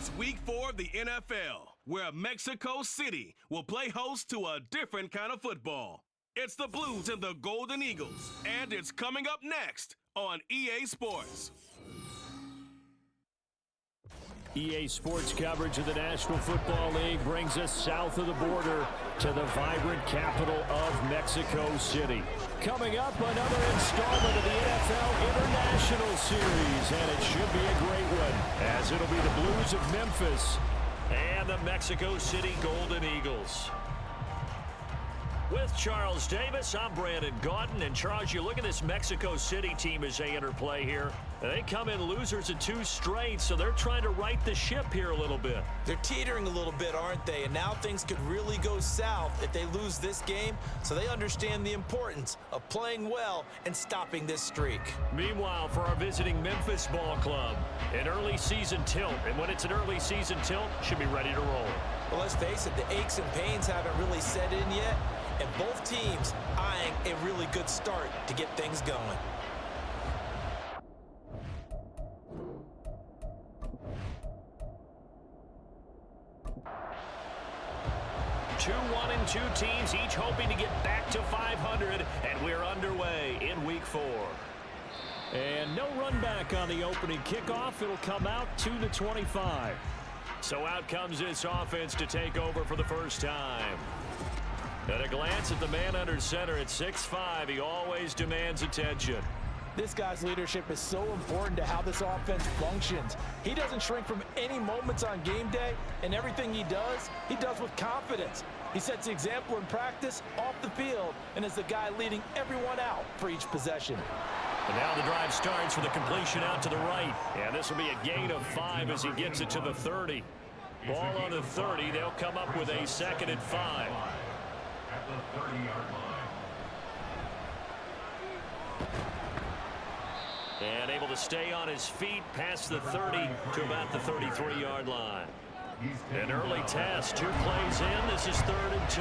It's week 4 of the NFL, where Mexico City will play host to a different kind of football. It's the Blues and the Golden Eagles, and it's coming up next on EA Sports. EA Sports coverage of the National Football League brings us south of the border to the vibrant capital of Mexico City. Coming up, another installment of the NFL International Series, and it should be a great one, as it'll be the Blues of Memphis and the Mexico City Golden Eagles. With Charles Davis, I'm Brandon Gaudin. And Charles, you look at this Mexico City team as they enter play here. They come in losers of 2 straight, so they're trying to right the ship here a little bit. They're teetering a little bit, aren't they? And now things could really go south if they lose this game, so they understand the importance of playing well and stopping this streak. Meanwhile, for our visiting Memphis ball club, an early season tilt. And when it's an early season tilt, should be ready to roll. Well, let's face it, the aches and pains haven't really set in yet. And both teams eyeing a really good start to get things going. Two 1-2 teams, each hoping to get back to 500, and we're underway in week 4. And no run back on the opening kickoff. It'll come out to the 25. So out comes this offense to take over for the first time. At a glance at the man under center at 6'5", he always demands attention. This guy's leadership is so important to how this offense functions. He doesn't shrink from any moments on game day, and everything he does with confidence. He sets the example in practice, off the field, and is the guy leading everyone out for each possession. And now the drive starts with a completion out to the right. And this will be a gain of 5 as he gets it to the 30. Ball on the 30, they'll come up with a 2nd and 5. At the 30-yard line. And able to stay on his feet past the 30 to about the 33-yard line. An early test, 2 plays in. This is 3rd and 2.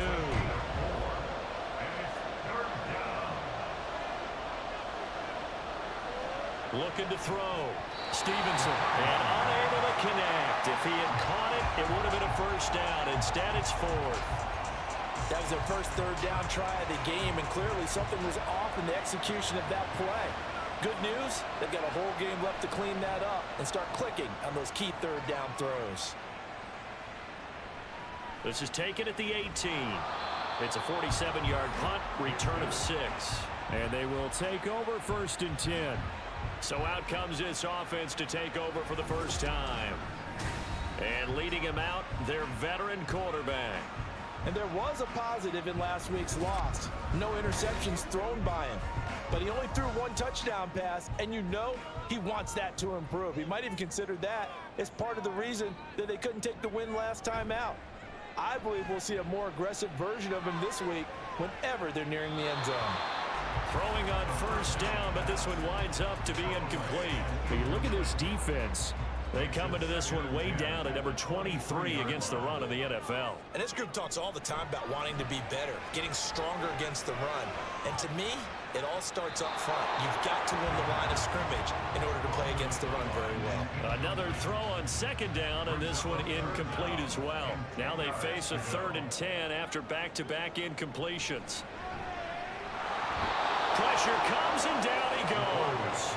Looking to throw. Stevenson, and unable to connect. If he had caught it, it would have been a first down. Instead, it's 4th. That was their first 3rd down try of the game, and clearly something was off in the execution of that play. Good news, they've got a whole game left to clean that up and start clicking on those key 3rd down throws. This is taken at the 18. It's a 47-yard punt, return of 6. And they will take over 1st and 10. So out comes this offense to take over for the first time. And leading him out, their veteran quarterback. And there was a positive in last week's loss. No interceptions thrown by him. But he only threw 1 touchdown pass, and you know he wants that to improve. He might even consider that as part of the reason that they couldn't take the win last time out. I believe we'll see a more aggressive version of him this week whenever they're nearing the end zone. Throwing on 1st down, but this one winds up to be incomplete. But you look at this defense. They come into this one way down at number 23 against the run in the NFL. And this group talks all the time about wanting to be better, getting stronger against the run. And to me, it all starts up front. You've got to win the line of scrimmage in order to play against the run very well. Another throw on 2nd down, and this one incomplete as well. Now they face a 3rd and 10 after back-to-back incompletions. Pressure comes, and down he goes.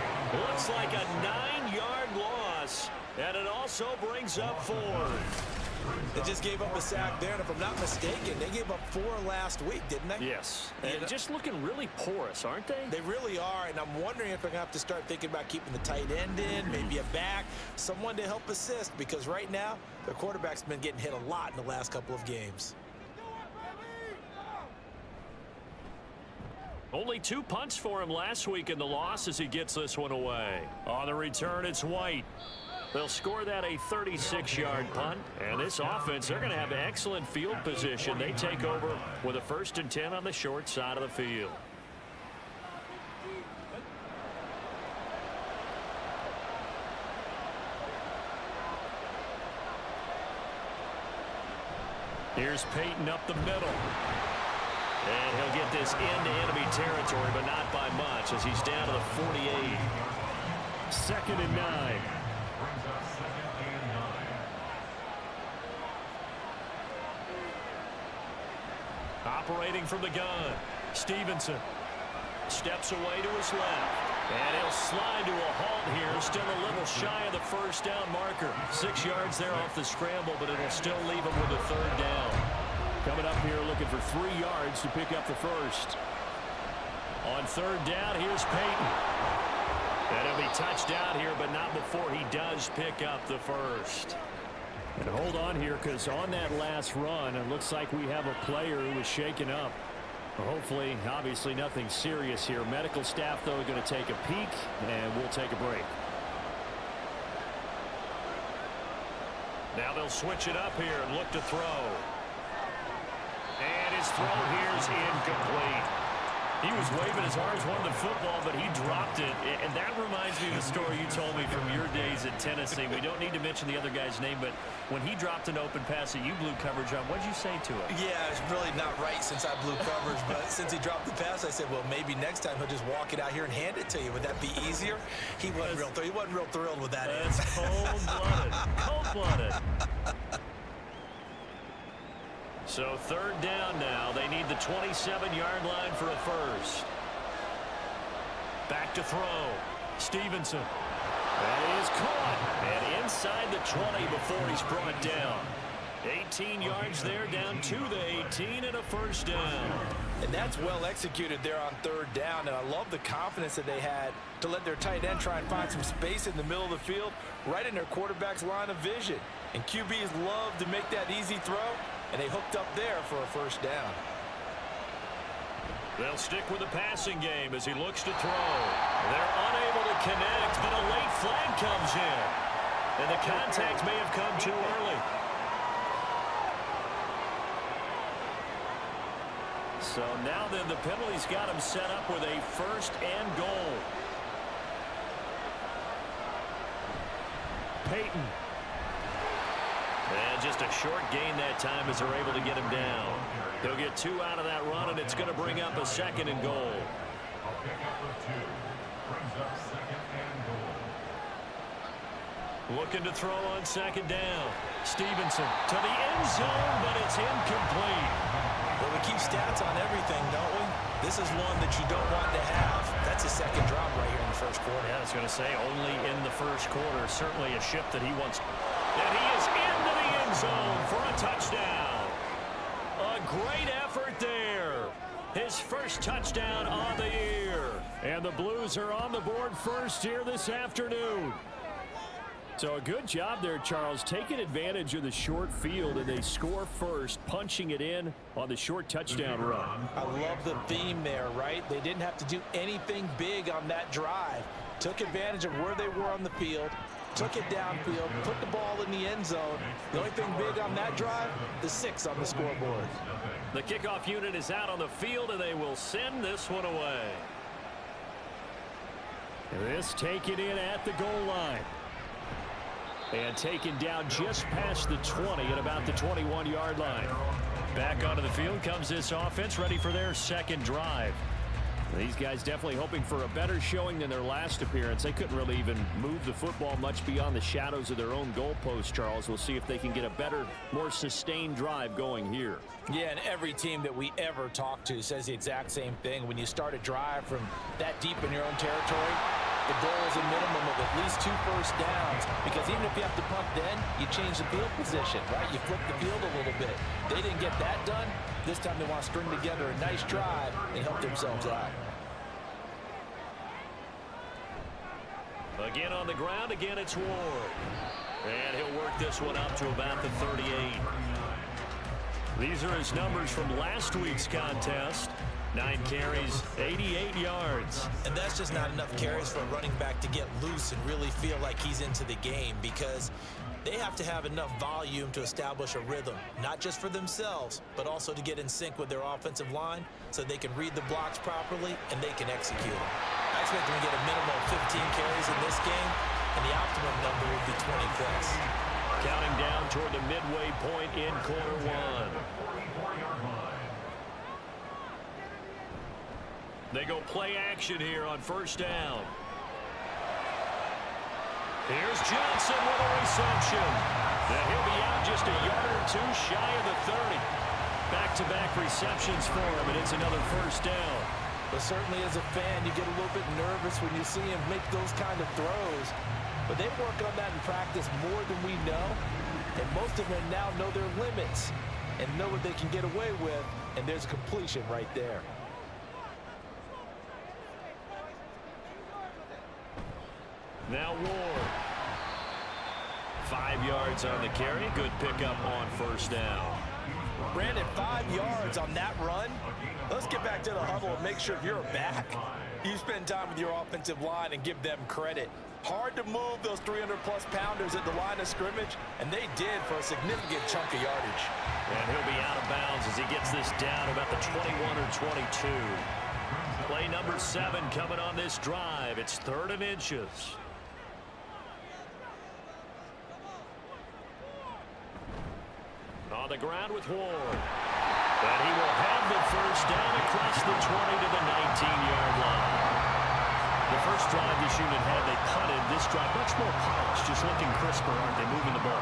Looks like a 9-yard loss. And it also brings up 4. They just gave up a sack there, and if I'm not mistaken, they gave up 4 last week, didn't they? Yes. And just looking really porous, aren't they? They really are, and I'm wondering if they're going to have to start thinking about keeping the tight end in, maybe a back, someone to help assist, because right now, their quarterback's been getting hit a lot in the last couple of games. Only 2 punts for him last week in the loss as he gets this one away. On the return, it's White. They'll score that a 36-yard punt. And this offense, they're going to have excellent field position. They take over with a 1st and 10 on the short side of the field. Here's Peyton up the middle. And he'll get this into enemy territory, but not by much as he's down to the 48. 2nd and 9. Operating from the gun. Stevenson steps away to his left. And he'll slide to a halt here. Still a little shy of the first down marker. 6 yards there off the scramble, but it'll still leave him with a third down. Coming up here looking for 3 yards to pick up the first. On third down, here's Peyton. And he'll be touched out here, but not before he does pick up the first. And hold on here, because on that last run, it looks like we have a player who was shaken up. Hopefully, obviously nothing serious here. Medical staff, though, are going to take a peek, and we'll take a break. Now they'll switch it up here and look to throw. And his throw here is incomplete. He was waving his arms, wanted the football, but he dropped it. And that reminds me of the story you told me from your days at Tennessee. We don't need to mention the other guy's name, but when he dropped an open pass that you blew coverage on, what'd you say to him? Yeah, it's really not right since I blew coverage, but since he dropped the pass, I said, well, maybe next time he'll just walk it out here and hand it to you. Would that be easier? He wasn't real thrilled with that. That's cold-blooded. Cold-blooded. So third down now. They need the 27-yard line for a first. Back to throw. Stevenson. That is caught. And inside the 20 before he's brought down. 18 yards there, down to the 18 and a first down. And that's well executed there on third down. And I love the confidence that they had to let their tight end try and find some space in the middle of the field, right in their quarterback's line of vision. And QBs love to make that easy throw. And they hooked up there for a first down. They'll stick with the passing game as he looks to throw. They're unable to connect, but a late flag comes in. And the contact may have come too early. So now then the penalty's got him set up with a first and goal. Peyton. And just a short gain that time as they're able to get him down. They'll get 2 out of that run, and it's going to bring up a second and goal. A pickup of 2 brings up second and goal. Looking to throw on second down. Stevenson to the end zone, but it's incomplete. Well, we keep stats on everything, don't we? This is one that you don't want to have. That's a second drop right here in the first quarter. Yeah, I was going to say only in the first quarter. Certainly a ship that he wants. And he is into the end zone for a touchdown. A great effort there. His first touchdown on the year. And the Blues are on the board first here this afternoon. So a good job there, Charles, taking advantage of the short field, and they score first, punching it in on the short touchdown run. I love the theme there, right? They didn't have to do anything big on that drive. Took advantage of where they were on the field, took it downfield, put the ball in the end zone. The only thing big on that drive, the 6 on the scoreboard. The kickoff unit is out on the field, and they will send this one away. This taken in at the goal line. And taken down just past the 20 at about the 21-yard line. Back onto the field comes this offense, ready for their second drive. These guys definitely hoping for a better showing than their last appearance. They couldn't really even move the football much beyond the shadows of their own goalpost, Charles. We'll see if they can get a better, more sustained drive going here. Yeah, and every team that we ever talk to says the exact same thing. When you start a drive from that deep in your own territory, the goal is a minimum of at least 2 first downs, because even if you have to punt then, you change the field position, right? You flip the field a little bit. They didn't get that done. This time they want to string together a nice drive and help themselves out. Again on the ground, again it's Ward. And he'll work this one up to about the 38. These are his numbers from last week's contest. 9 carries, 88 yards. And that's just not enough carries for a running back to get loose and really feel like he's into the game, because they have to have enough volume to establish a rhythm, not just for themselves, but also to get in sync with their offensive line so they can read the blocks properly and they can execute them. I expect them to get a minimum of 15 carries in this game, and the optimum number would be 20 plus. Counting down toward the midway point in quarter one. They go play action here on first down. Here's Johnson with a reception. And he'll be out just a yard or 2 shy of the 30. back-to-back receptions for him, and it's another first down. But certainly as a fan, you get a little bit nervous when you see him make those kind of throws. But they work on that in practice more than we know. And most of them now know their limits and know what they can get away with. And there's a completion right there. Now Ward. 5 yards on the carry. Good pickup on first down. Brandon, 5 yards on that run. Let's get back to the huddle and make sure you're back. You spend time with your offensive line and give them credit. Hard to move those 300-plus pounders at the line of scrimmage, and they did for a significant chunk of yardage. And he'll be out of bounds as he gets this down about the 21 or 22. Play number 7 coming on this drive. It's 3rd and inches. On the ground with Ward. And he will have the first down across the 20 to the 19-yard line. The first drive this unit had, they punted. This drive, much more polished, just looking crisper, aren't they, moving the ball?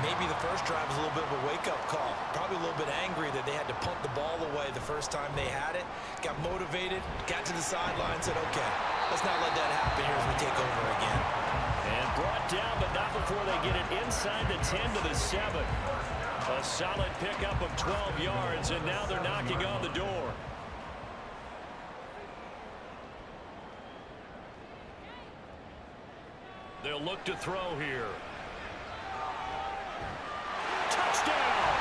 Maybe the first drive was a little bit of a wake-up call. Probably a little bit angry that they had to punt the ball away the first time they had it. Got motivated, got to the sideline, said, okay, let's not let that happen here as we take over again. And brought down, but not before they get it inside the 10 to the 7. A solid pickup of 12 yards, and now they're knocking on the door. They'll look to throw here. Touchdown!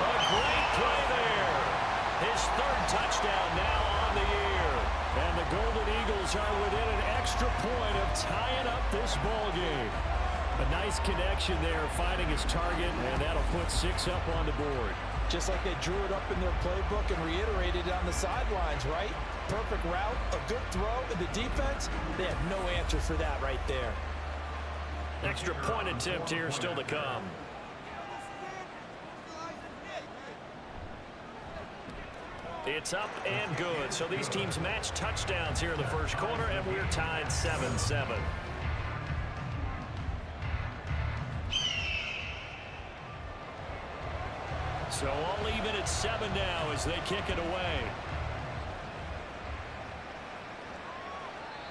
A great play there. His 3rd touchdown now on the year. And the Golden Eagles are within an extra point of tying up this ball game. A nice connection there, finding his target, and that'll put 6 up on the board. Just like they drew it up in their playbook and reiterated it on the sidelines, right? Perfect route, a good throw, and the defense, they have no answer for that right there. Extra point attempt here still to come. It's up and good. So these teams match touchdowns here in the first quarter, and we're tied 7-7. So all even at 7 now as they kick it away.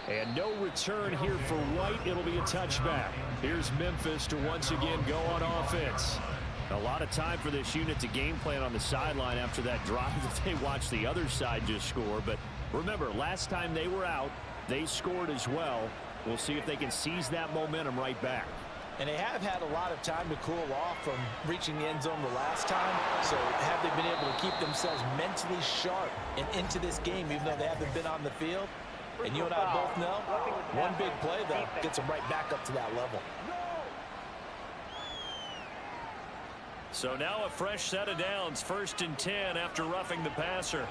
And no return here for White. It'll be a touchback. Here's Memphis to once again go on offense. A lot of time for this unit to game plan on the sideline after that drive that they watched the other side just score. But remember, last time they were out, they scored as well. We'll see if they can seize that momentum right back. And they have had a lot of time to cool off from reaching the end zone the last time. So have they been able to keep themselves mentally sharp and into this game, even though they haven't been on the field? And you and I both know, one big play, though, gets them right back up to that level. So now a fresh set of downs, 1st and 10 after roughing the passer.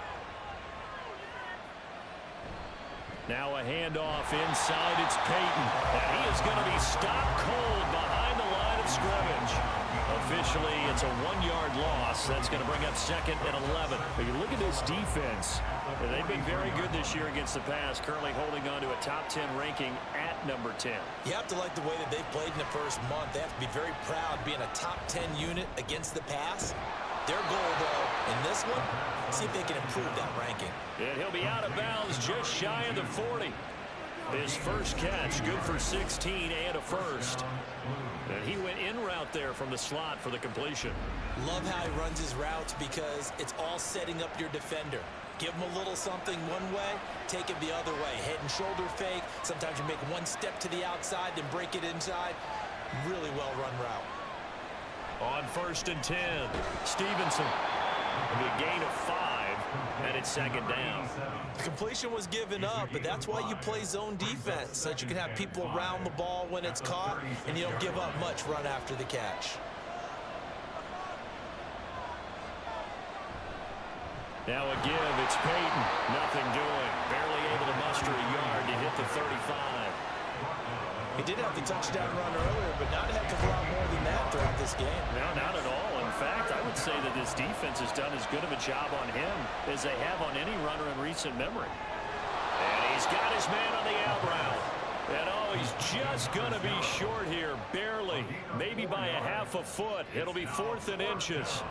Now a handoff inside. It's Payton. And he is going to be stopped cold behind the line of scrimmage. Officially, it's a 1-yard loss. That's going to bring up 2nd and 11. But you look at this defense. They've been very good this year against the pass, currently holding on to a top 10 ranking at number 10. You have to like the way that they've played in the first month. They have to be very proud being a top 10 unit against the pass. Their goal, though, in this one, see if they can improve that ranking. And he'll be out of bounds just shy of the 40. His first catch, good for 16 and a first. And he went in route there from the slot for the completion. Love how he runs his routes because it's all setting up your defender. Give him a little something one way, take it the other way. Head and shoulder fake. Sometimes you make one step to the outside, then break it inside. Really well-run route. On 1st and 10, Stevenson. A gain of 5, and it's 2nd down. The completion was given up, but that's why you play zone defense, so that you can have people around the ball when it's caught, and you don't give up much run after the catch. Now a give, it's Payton. Nothing doing. Barely able to muster a yard to hit the 35. He did have the touchdown run earlier, but not a heck of a lot more than that throughout this game. No, not at all. In fact, I would say that this defense has done as good of a job on him as they have on any runner in recent memory. And he's got his man on the out route. And oh, he's just going to be short here, barely. Maybe by a half a foot. It'll be 4th and inches.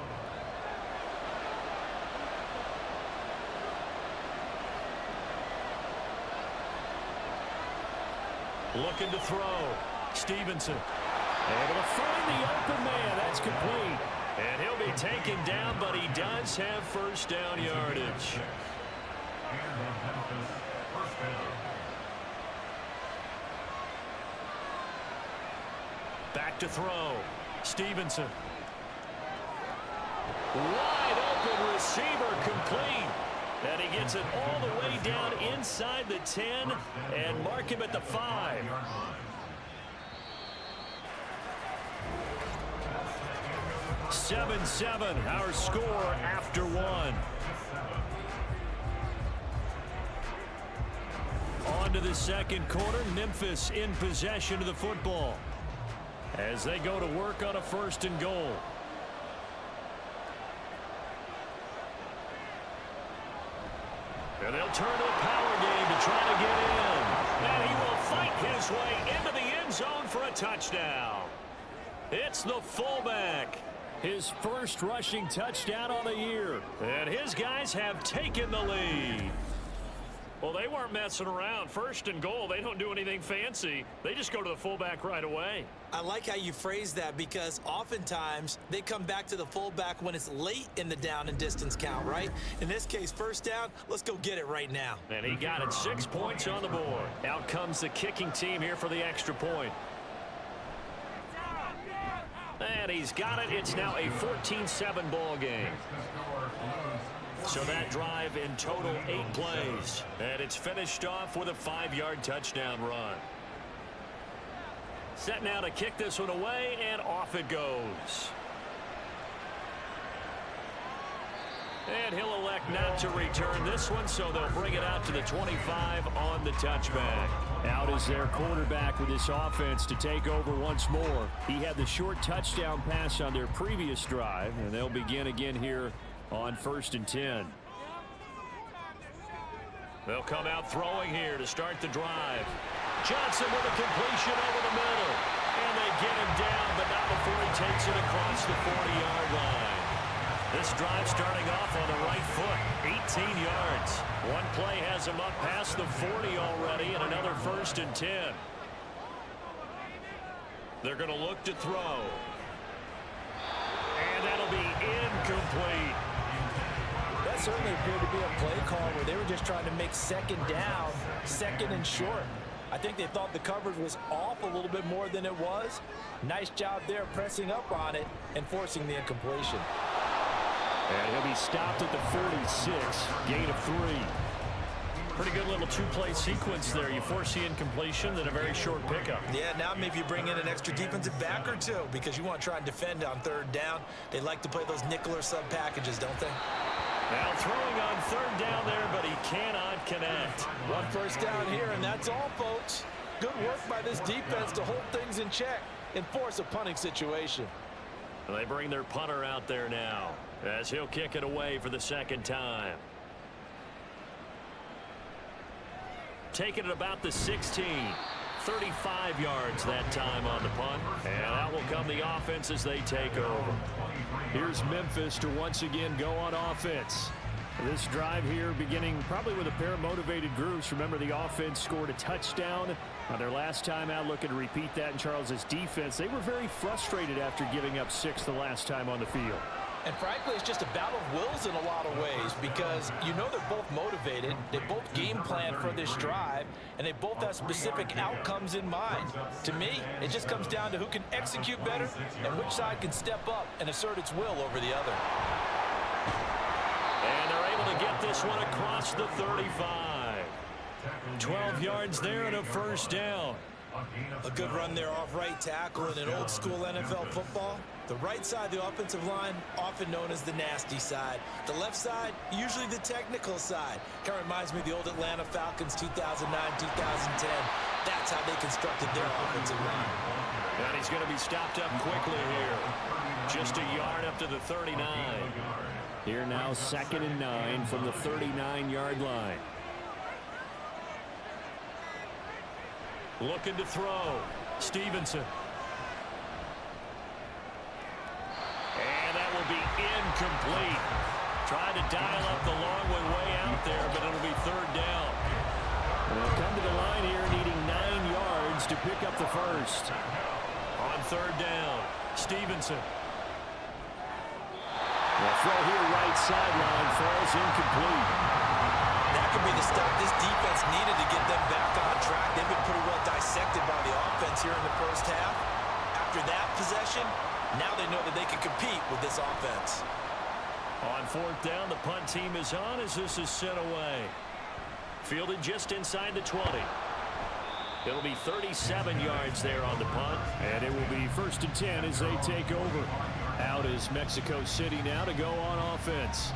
Looking to throw. Stevenson. Able to find the open man. That's complete. And he'll be taken down, but he does have first down yardage. Back to throw. Stevenson. Wide open receiver, complete. And he gets it all the way down inside the 10 and mark him at the 5. Seven, our score after 1. On to the second quarter. Memphis in possession of the football as they go to work on a 1st and goal. And they'll turn to the power game to try to get in. And he will fight his way into the end zone for a touchdown. It's the fullback. His first rushing touchdown on the year. And his guys have taken the lead. Well, they weren't messing around. 1st and goal, they don't do anything fancy. They just go to the fullback right away. I like how you phrase that because oftentimes they come back to the fullback when it's late in the down and distance count, right? In this case, 1st down, let's go get it right now. And he got it. 6 points on the board. Out comes the kicking team here for the extra point. And he's got it. It's now a 14-7 ball game. So that drive in total 8 plays. And it's finished off with a 5-yard touchdown run. Set now to kick this one away, and off it goes. And he'll elect not to return this one, so they'll bring it out to the 25 on the touchback. Out is their quarterback with this offense to take over once more. He had the short touchdown pass on their previous drive, and they'll begin again here on 1st and 10. They'll come out throwing here to start the drive. Johnson with a completion over the middle. And they get him down, but not before he takes it across the 40-yard line. This drive starting off on the right foot, 18 yards. One play has him up past the 40 already, and another 1st and 10. They're going to look to throw. And that'll be incomplete. That certainly appeared to be a play call where they were just trying to make 2nd down, 2nd and short. I think they thought the coverage was off a little bit more than it was. Nice job there pressing up on it and forcing the incompletion. And he'll be stopped at the 46, gain of 3. Pretty good little 2-play sequence there. You force the incompletion, then a very short pickup. Yeah, now maybe you bring in an extra defensive back or 2 because you want to try and defend on 3rd down. They like to play those nickel or sub packages, don't they? Now throwing on 3rd down there, but he cannot connect. 1 first down here, and that's all, folks. Good work by this defense to hold things in check and force a punting situation. They bring their punter out there now as he'll kick it away for the 2nd time. Taking it about the 16. 35 yards that time on the punt. And out will come the offense as they take over. Here's Memphis to once again go on offense. This drive here beginning probably with a pair of motivated groups. Remember, the offense scored a touchdown on their last time out. Looking to repeat that in Charles's defense. They were very frustrated after giving up 6 the last time on the field. And frankly, it's just a battle of wills in a lot of ways because you know they're both motivated, they both game plan for this drive, and they both have specific outcomes in mind. To me, it just comes down to who can execute better and which side can step up and assert its will over the other. And they're able to get this one across the 35. 12 yards there and a 1st down. A good run there off right tackle in an old school NFL football. The right side of the offensive line, often known as the nasty side. The left side, usually the technical side. Kind of reminds me of the old Atlanta Falcons 2009, 2010. That's how they constructed their offensive line. And he's going to be stopped up quickly here. Just a yard up to the 39. Here now 2nd and 9 from the 39-yard line. Looking to throw. Stevenson. And that will be incomplete. Trying to dial up the long one way out there, but it'll be 3rd down. And they'll come to the line here needing 9 yards yards to pick up the first. On third down, Stevenson. The throw here right sideline falls incomplete. That could be the stop this defense needed to get them back on track. They've been pretty well dissected by the offense here in the first half. After that possession, now they know that they can compete with this offense. On fourth down, the punt team is on as this is sent away. Fielded just inside the 20. It'll be 37 yards there on the punt. And it will be 1st and 10 as they take over. Out is Mexico City now to go on offense.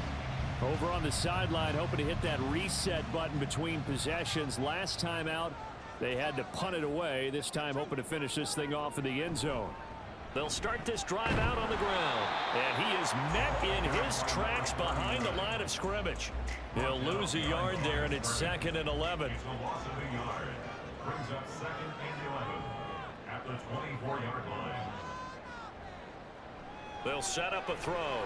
Over on the sideline, hoping to hit that reset button between possessions. Last time out, they had to punt it away. This time, hoping to finish this thing off in the end zone. They'll start this drive out on the ground. And he is met in his tracks behind the line of scrimmage. He'll lose a yard there, and it's 2nd and 11. Loss of a yard. Brings up 2nd and 11 at the 24-yard line. They'll set up a throw.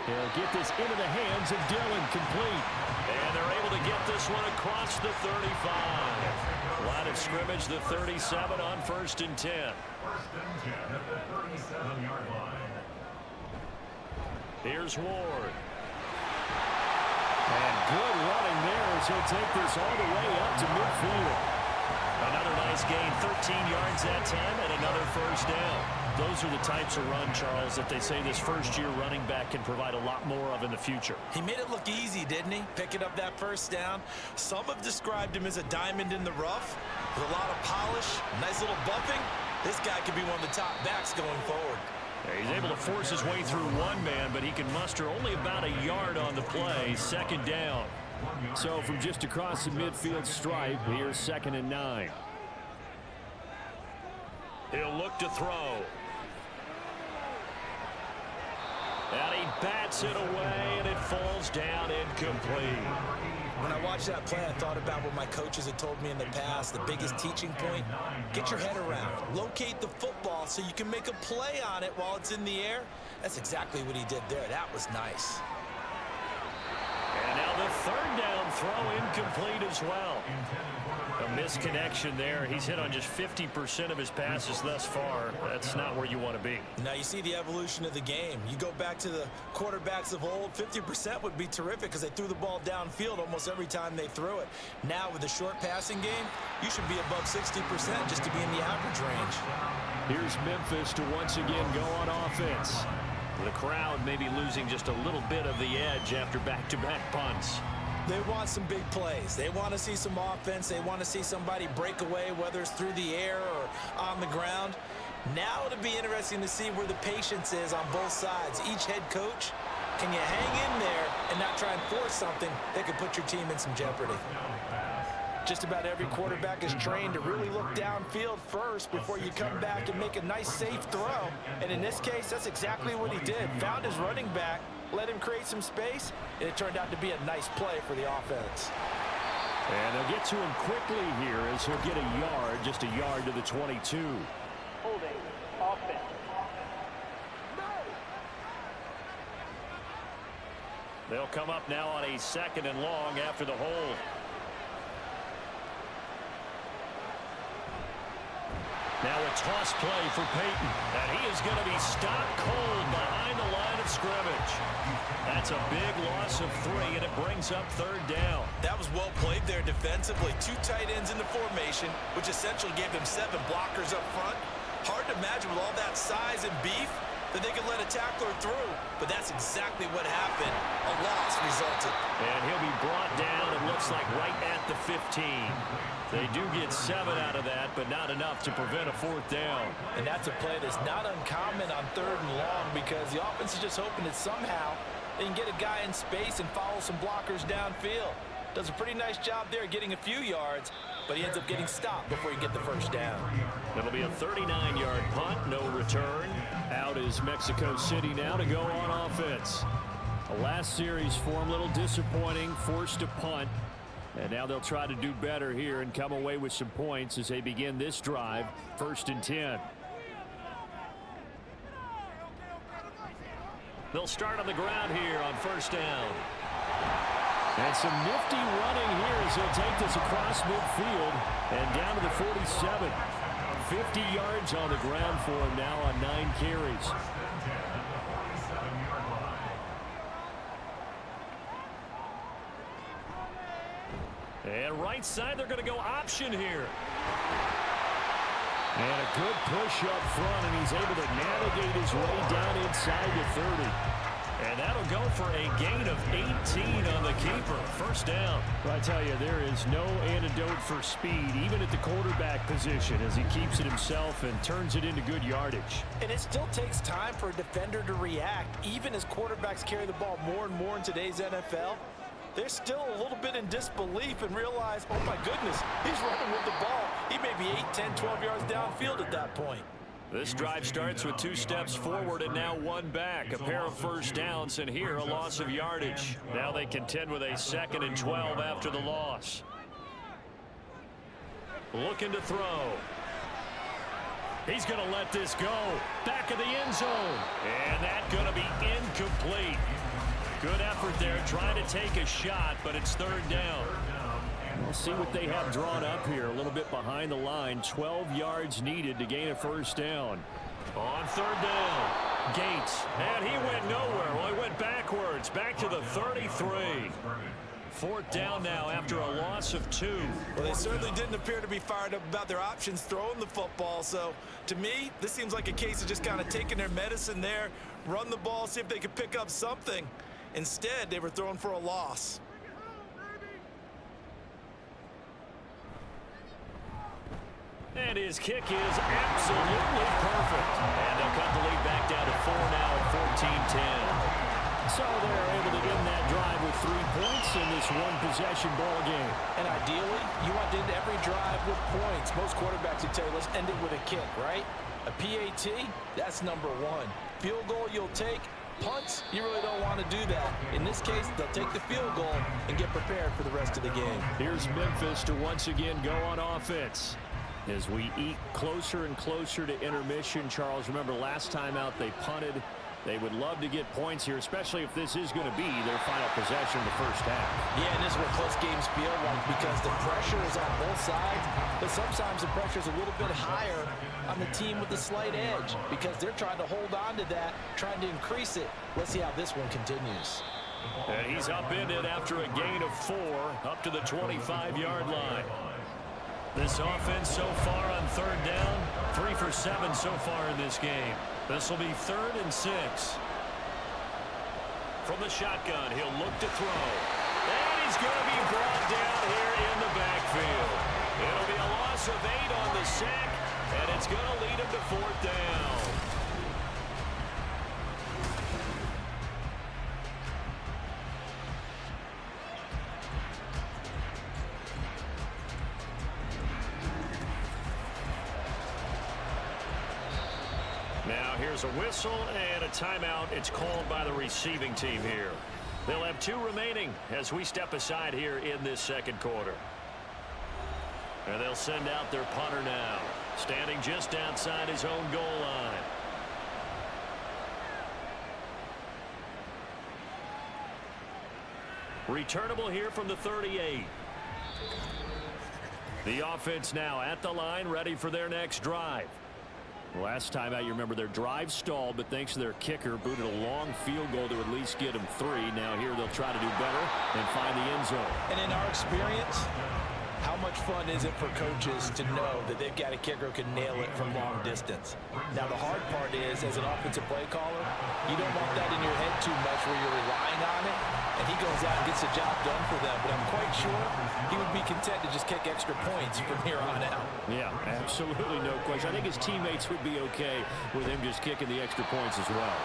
He'll get this into the hands of Dillon, complete. And they're able to get this one across the 35. Line of scrimmage, the 37 on 1st and 10. 1st and 10 at the 37-yard line. Here's Ward. And good running there as he'll take this all the way up to midfield. Another nice gain, 13 yards that time, and another first down. Those are the types of run, Charles, that they say this first-year running back can provide a lot more of in the future. He made it look easy, didn't he? Picking up that first down. Some have described him as a diamond in the rough with a lot of polish, nice little bumping. This guy could be one of the top backs going forward. Yeah, he's able to force his way through one man, but he can muster only about a yard on the play. 2nd down. So from just across the midfield stripe, here's 2nd and 9. He'll look to throw. And he bats it away, and it falls down incomplete. When I watched that play, I thought about what my coaches had told me in the past. The biggest teaching point, get your head around. Locate the football so you can make a play on it while it's in the air. That's exactly what he did there. That was nice. And now the 3rd down throw incomplete as well. A misconnection there. He's hit on just 50% of his passes thus far. That's not where you want to be. Now you see the evolution of the game. You go back to the quarterbacks of old, 50% would be terrific because they threw the ball downfield almost every time they threw it. Now with the short passing game, you should be above 60% just to be in the average range. Here's Memphis to once again go on offense. The crowd may be losing just a little bit of the edge after back-to-back punts. They want some big plays. They want to see some offense. They want to see somebody break away, whether it's through the air or on the ground. Now it'll be interesting to see where the patience is on both sides. Each head coach, can you hang in there and not try and force something that could put your team in some jeopardy? Just about every quarterback is trained to really look downfield first before you come back and make a nice, safe throw. And in this case, that's exactly what he did. Found his running back, let him create some space, and it turned out to be a nice play for the offense. And they'll get to him quickly here as he'll get a yard, just a yard to the 22. Holding, offense. They'll come up now on a 2nd and long after the hold. Now a toss play for Peyton. And he is going to be stopped cold behind the line of scrimmage. That's a big loss of 3, and it brings up 3rd down. That was well played there defensively. 2 tight ends in the formation, which essentially gave them 7 blockers up front. Hard to imagine with all that size and beef that they could let a tackler through. But that's exactly what happened. A loss resulted. And he'll be brought down, it looks like, right at the 15. They do get 7 out of that, but not enough to prevent a 4th down. And that's a play that's not uncommon on 3rd and long because the offense is just hoping that somehow they can get a guy in space and follow some blockers downfield. Does a pretty nice job there getting a few yards, but he ends up getting stopped before he get the first down. It'll be a 39-yard punt, no return. Out is Mexico City now to go on offense. The last series for him, a little disappointing, forced to punt. And now they'll try to do better here and come away with some points as they begin this drive, 1st and 10. They'll start on the ground here on 1st down. And some nifty running here as he'll take this across midfield and down to the 47. 50 yards on the ground for him now on 9 carries. And right side, they're going to go option here. And a good push up front, and he's able to navigate his way down inside the 30. And that'll go for a gain of 18 on the keeper. First down. Well, I tell you, there is no antidote for speed, even at the quarterback position, as he keeps it himself and turns it into good yardage. And it still takes time for a defender to react. Even as quarterbacks carry the ball more and more in today's NFL, they're still a little bit in disbelief and realize, oh my goodness, he's running with the ball. He may be 8, 10, 12 yards downfield at that point. This drive starts with 2 steps forward and now 1 back. A pair of first downs, and here a loss of yardage. Now they contend with a 2nd and 12 after the loss. Looking to throw. He's going to let this go. Back of the end zone. And that's going to be incomplete. Good effort there, trying to take a shot, but it's 3rd down. We'll see what they have drawn up here. A little bit behind the line. 12 yards needed to gain a first down. On 3rd down, Gates. And he went nowhere. Well, he went backwards. Back to the 33. 4th down now after a loss of 2. Well, they certainly didn't appear to be fired up about their options throwing the football. So, to me, this seems like a case of just kind of taking their medicine there, run the ball, see if they could pick up something. Instead, they were thrown for a loss. And his kick is absolutely perfect. And they'll cut the lead back down to 4 now at 14-10. So they're able to end that drive with 3 points in this one-possession ball game. And ideally, you want to end every drive with points. Most quarterbacks would tell you, let's end it with a kick, right? A PAT, that's number 1. Field goal you'll take. Punts, you really don't want to do that. In this case, they'll take the field goal and get prepared for the rest of the game. Here's Memphis to once again go on offense. As we eat closer and closer to intermission, Charles, remember last time out they punted. They would love to get points here, especially if this is going to be their final possession in the first half. Yeah, and this is what close games feel like because the pressure is on both sides, but sometimes the pressure is a little bit higher on the team with the slight edge because they're trying to hold on to that, trying to increase it. Let's see how this one continues. And he's upended after a gain of 4 up to the 25-yard line. This offense so far on 3rd down, 3 for 7 so far in this game. This will be 3rd and 6. From the shotgun, he'll look to throw. And he's going to be brought down here in the backfield. It'll be a loss of 8 on the sack, and it's going to lead him to 4th down. Now here's a whistle and a timeout. It's called by the receiving team here. They'll have 2 remaining as we step aside here in this 2nd quarter. And they'll send out their punter now, standing just outside his own goal line. Returnable here from the 38. The offense now at the line, ready for their next drive. Last time out, you remember their drive stalled, but thanks to their kicker, booted a long field goal to at least get them 3. Now here they'll try to do better and find the end zone. And in our experience, how much fun is it for coaches to know that they've got a kicker who can nail it from long distance? Now the hard part is, as an offensive play caller, you don't want that in your head too much where you're relying on it, and he goes out and gets the job done for them. But I'm quite sure he would be content to just kick extra points from here on out. Yeah, absolutely no question. I think his teammates would be okay with him just kicking the extra points as well.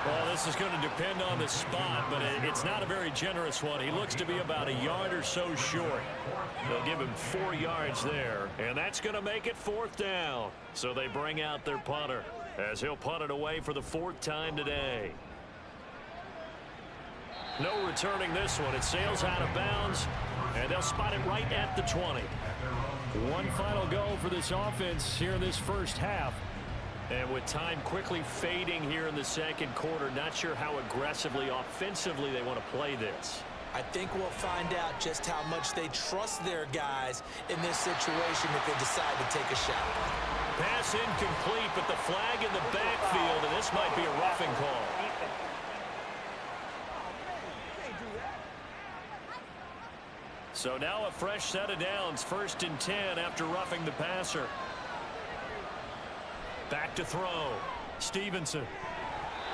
Well, this is going to depend on the spot, but it's not a very generous one. He looks to be about a yard or so short. They'll give him 4 yards there, and that's going to make it 4th down. So they bring out their punter as he'll punt it away for the 4th time today. No returning this one. It sails out of bounds, and they'll spot it right at the 20. One final go for this offense here in this first half. And with time quickly fading here in the 2nd quarter, not sure how aggressively, offensively they want to play this. I think we'll find out just how much they trust their guys in this situation if they decide to take a shot. Pass incomplete, but the flag in the backfield, and this might be a roughing call. So now a fresh set of downs, 1st and 10 after roughing the passer. Back to throw. Stevenson.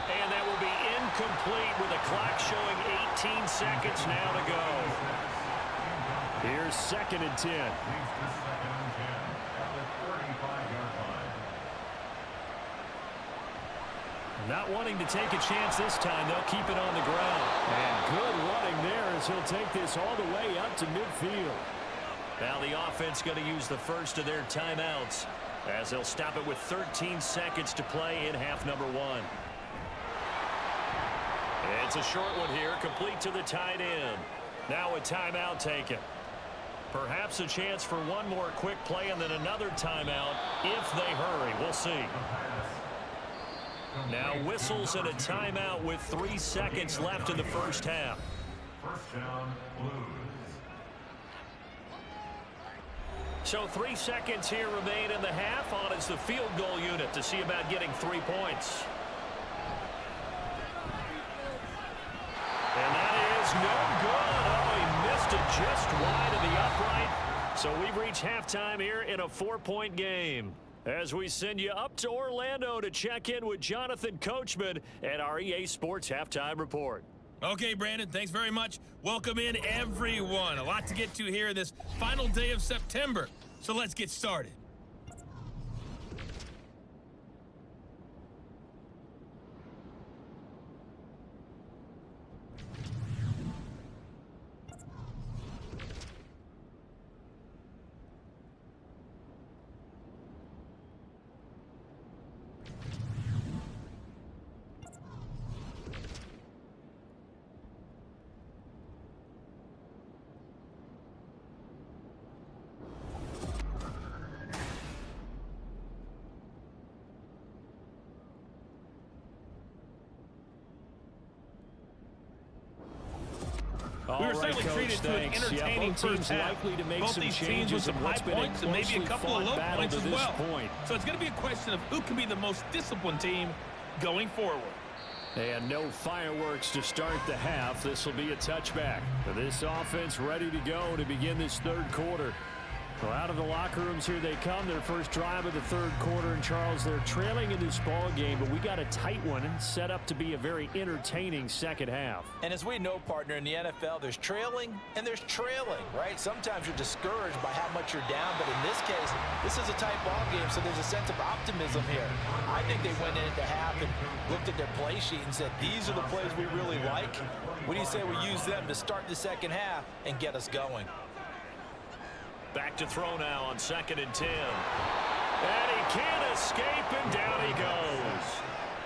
And that will be incomplete with the clock showing 18 seconds now to go. Here's 2nd and 10. Not wanting to take a chance this time, they'll keep it on the ground. And good running there as he'll take this all the way up to midfield. Now the offense going to use the first of their timeouts as they'll stop it with 13 seconds to play in half number 1. It's a short one here, complete to the tight end. Now a timeout taken. Perhaps a chance for one more quick play and then another timeout if they hurry. We'll see. Now whistles and a timeout with 3 seconds left in the first half. First down, Blues. So 3 seconds here remain in the half. On is the field goal unit to see about getting 3 points. And that is no good. Oh, he missed it just wide of the upright. So we've reached halftime here in a 4-point game. As we send you up to Orlando to check in with Jonathan Coachman at our EA Sports Halftime Report. Okay, Brandon, thanks very much. Welcome in, everyone. A lot to get to here this final day of September. So let's get started. We were certainly treated to an entertaining first half. Both these teams with some high points and maybe a couple of low points as well. So it's going to be a question of who can be the most disciplined team going forward. And no fireworks to start the half. This will be a touchback. This offense ready to go to begin this 3rd quarter. Well, out of the locker rooms here they come. Their first drive of the 3rd quarter. And Charles, they're trailing in this ball game, but we got a tight one and set up to be a very entertaining second half. And as we know, partner, in the NFL, there's trailing and there's trailing, right? Sometimes you're discouraged by how much you're down, but in this case, this is a tight ball game, so there's a sense of optimism here. I think they went into half and looked at their play sheet and said, these are the plays we really like. What do you say we use them to start the second half and get us going? Back to throw now on 2nd and 10. And he can't escape, and down he goes.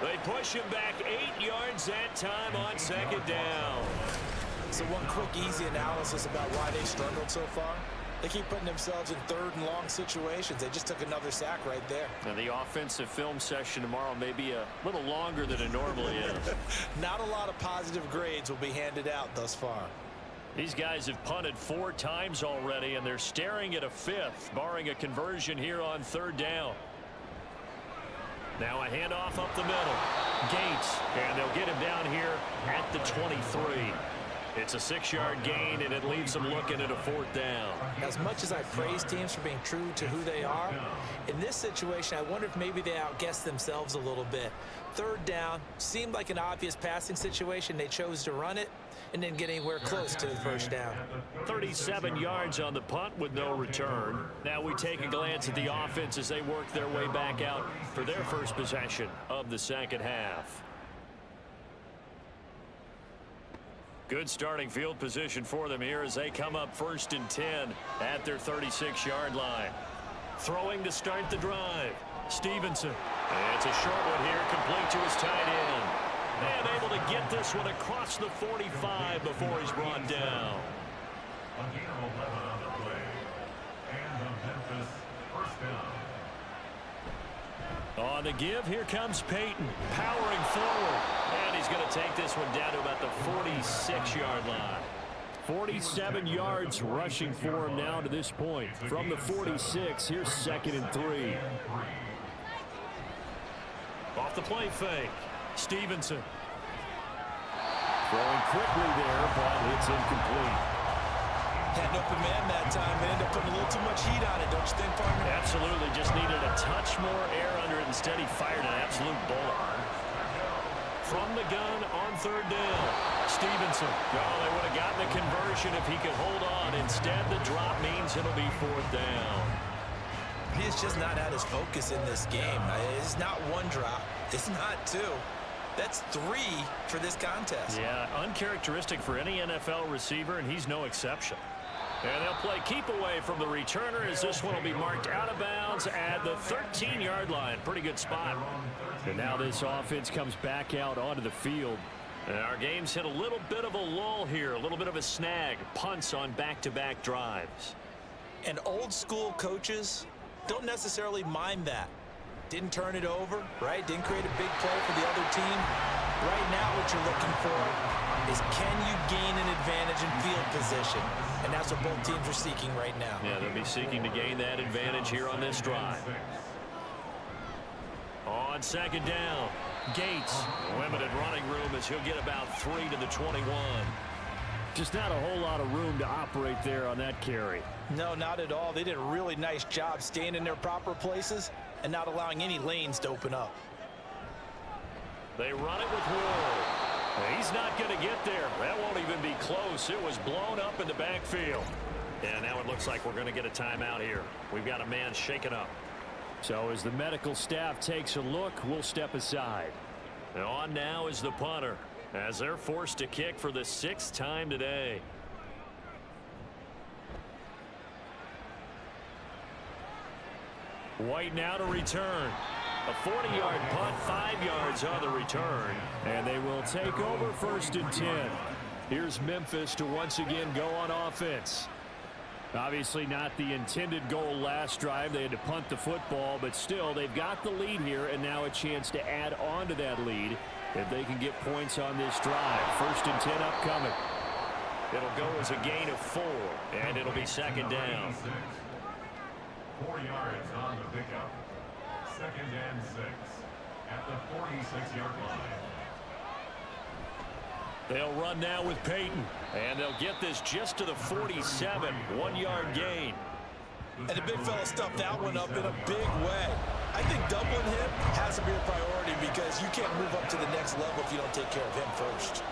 They push him back 8 yards that time on 2nd down. So one quick, easy analysis about why they struggled so far. They keep putting themselves in 3rd and long situations. They just took another sack right there. Now the offensive film session tomorrow may be a little longer than it normally is. Not a lot of positive grades will be handed out thus far. These guys have punted 4 times already, and they're staring at a 5th, barring a conversion here on 3rd down. Now a handoff up the middle. Gates, and they'll get him down here at the 23. It's a 6-yard gain, and it leaves them looking at a 4th down. As much as I praise teams for being true to who they are, in this situation, I wonder if maybe they outguessed themselves a little bit. 3rd down seemed like an obvious passing situation. They chose to run it and didn't get anywhere close to the 1st down. 37 yards on the punt with no return. Now we take a glance at the offense as they work their way back out for their first possession of the second half. Good starting field position for them here as they come up 1st and 10 at their 36-yard line. Throwing to start the drive. Stevenson. And it's a short one here, complete to his tight end. And able to get this one across the 45 before he's brought down. A gain of 11 on the play. And the Memphis first down. On the give, here comes Peyton, powering forward. And he's going to take this one down to about the 46-yard line. 47 yards rushing for him now to this point. From the 46, here's 2nd and 3. Off the play fake. Stevenson. Throwing quickly there, but it's incomplete. Had an open man that time. They ended up putting a little too much heat on it, don't you think, partner? Absolutely. Just needed a touch more air under it. Instead, he fired an absolute bullet. From the gun on 3rd down. Stevenson. Oh, they would have gotten the conversion if he could hold on. Instead, the drop means it'll be 4th down. He's just not at his focus in this game. It's not one drop. It's not two. That's 3 for this contest. Yeah, uncharacteristic for any NFL receiver, and he's no exception. And they'll play keep away from the returner as this one will be marked out of bounds at the 13-yard line. Pretty good spot. And now this offense comes back out onto the field. And our game's hit a little bit of a lull here, a little bit of a snag. Punts on back-to-back drives. And old school coaches don't necessarily mind that. Didn't turn it over, right? Didn't create a big play for the other team. Right now what you're looking for is can you gain an advantage in field position? And that's what both teams are seeking right now. Yeah, they'll be seeking to gain that advantage here on this drive. On 2nd down, Gates. Limited running room as he'll get about 3 to the 21. Just not a whole lot of room to operate there on that carry. No, not at all. They did a really nice job staying in their proper places and not allowing any lanes to open up. They run it with Ward. He's not going to get there. That won't even be close. It was blown up in the backfield. And now it looks like we're going to get a timeout here. We've got a man shaken up. So as the medical staff takes a look, we'll step aside. And on now is the punter, as they're forced to kick for the 6th time today. White now to return. A 40-yard punt, 5 yards on the return. And they will take over 1st and 10. Here's Memphis to once again go on offense. Obviously not the intended goal last drive. They had to punt the football, but still they've got the lead here and now a chance to add on to that lead if they can get points on this drive. 1st and 10 upcoming. It'll go as a gain of 4, and it'll be 2nd down. 4 yards on the pickup. 2nd and 6 at the 46-yard line. They'll run now with Peyton, and they'll get this just to the 47, 1-yard gain. And the big fella stuffed that one up in a big way. I think doubling him has to be a priority because you can't move up to the next level if you don't take care of him first.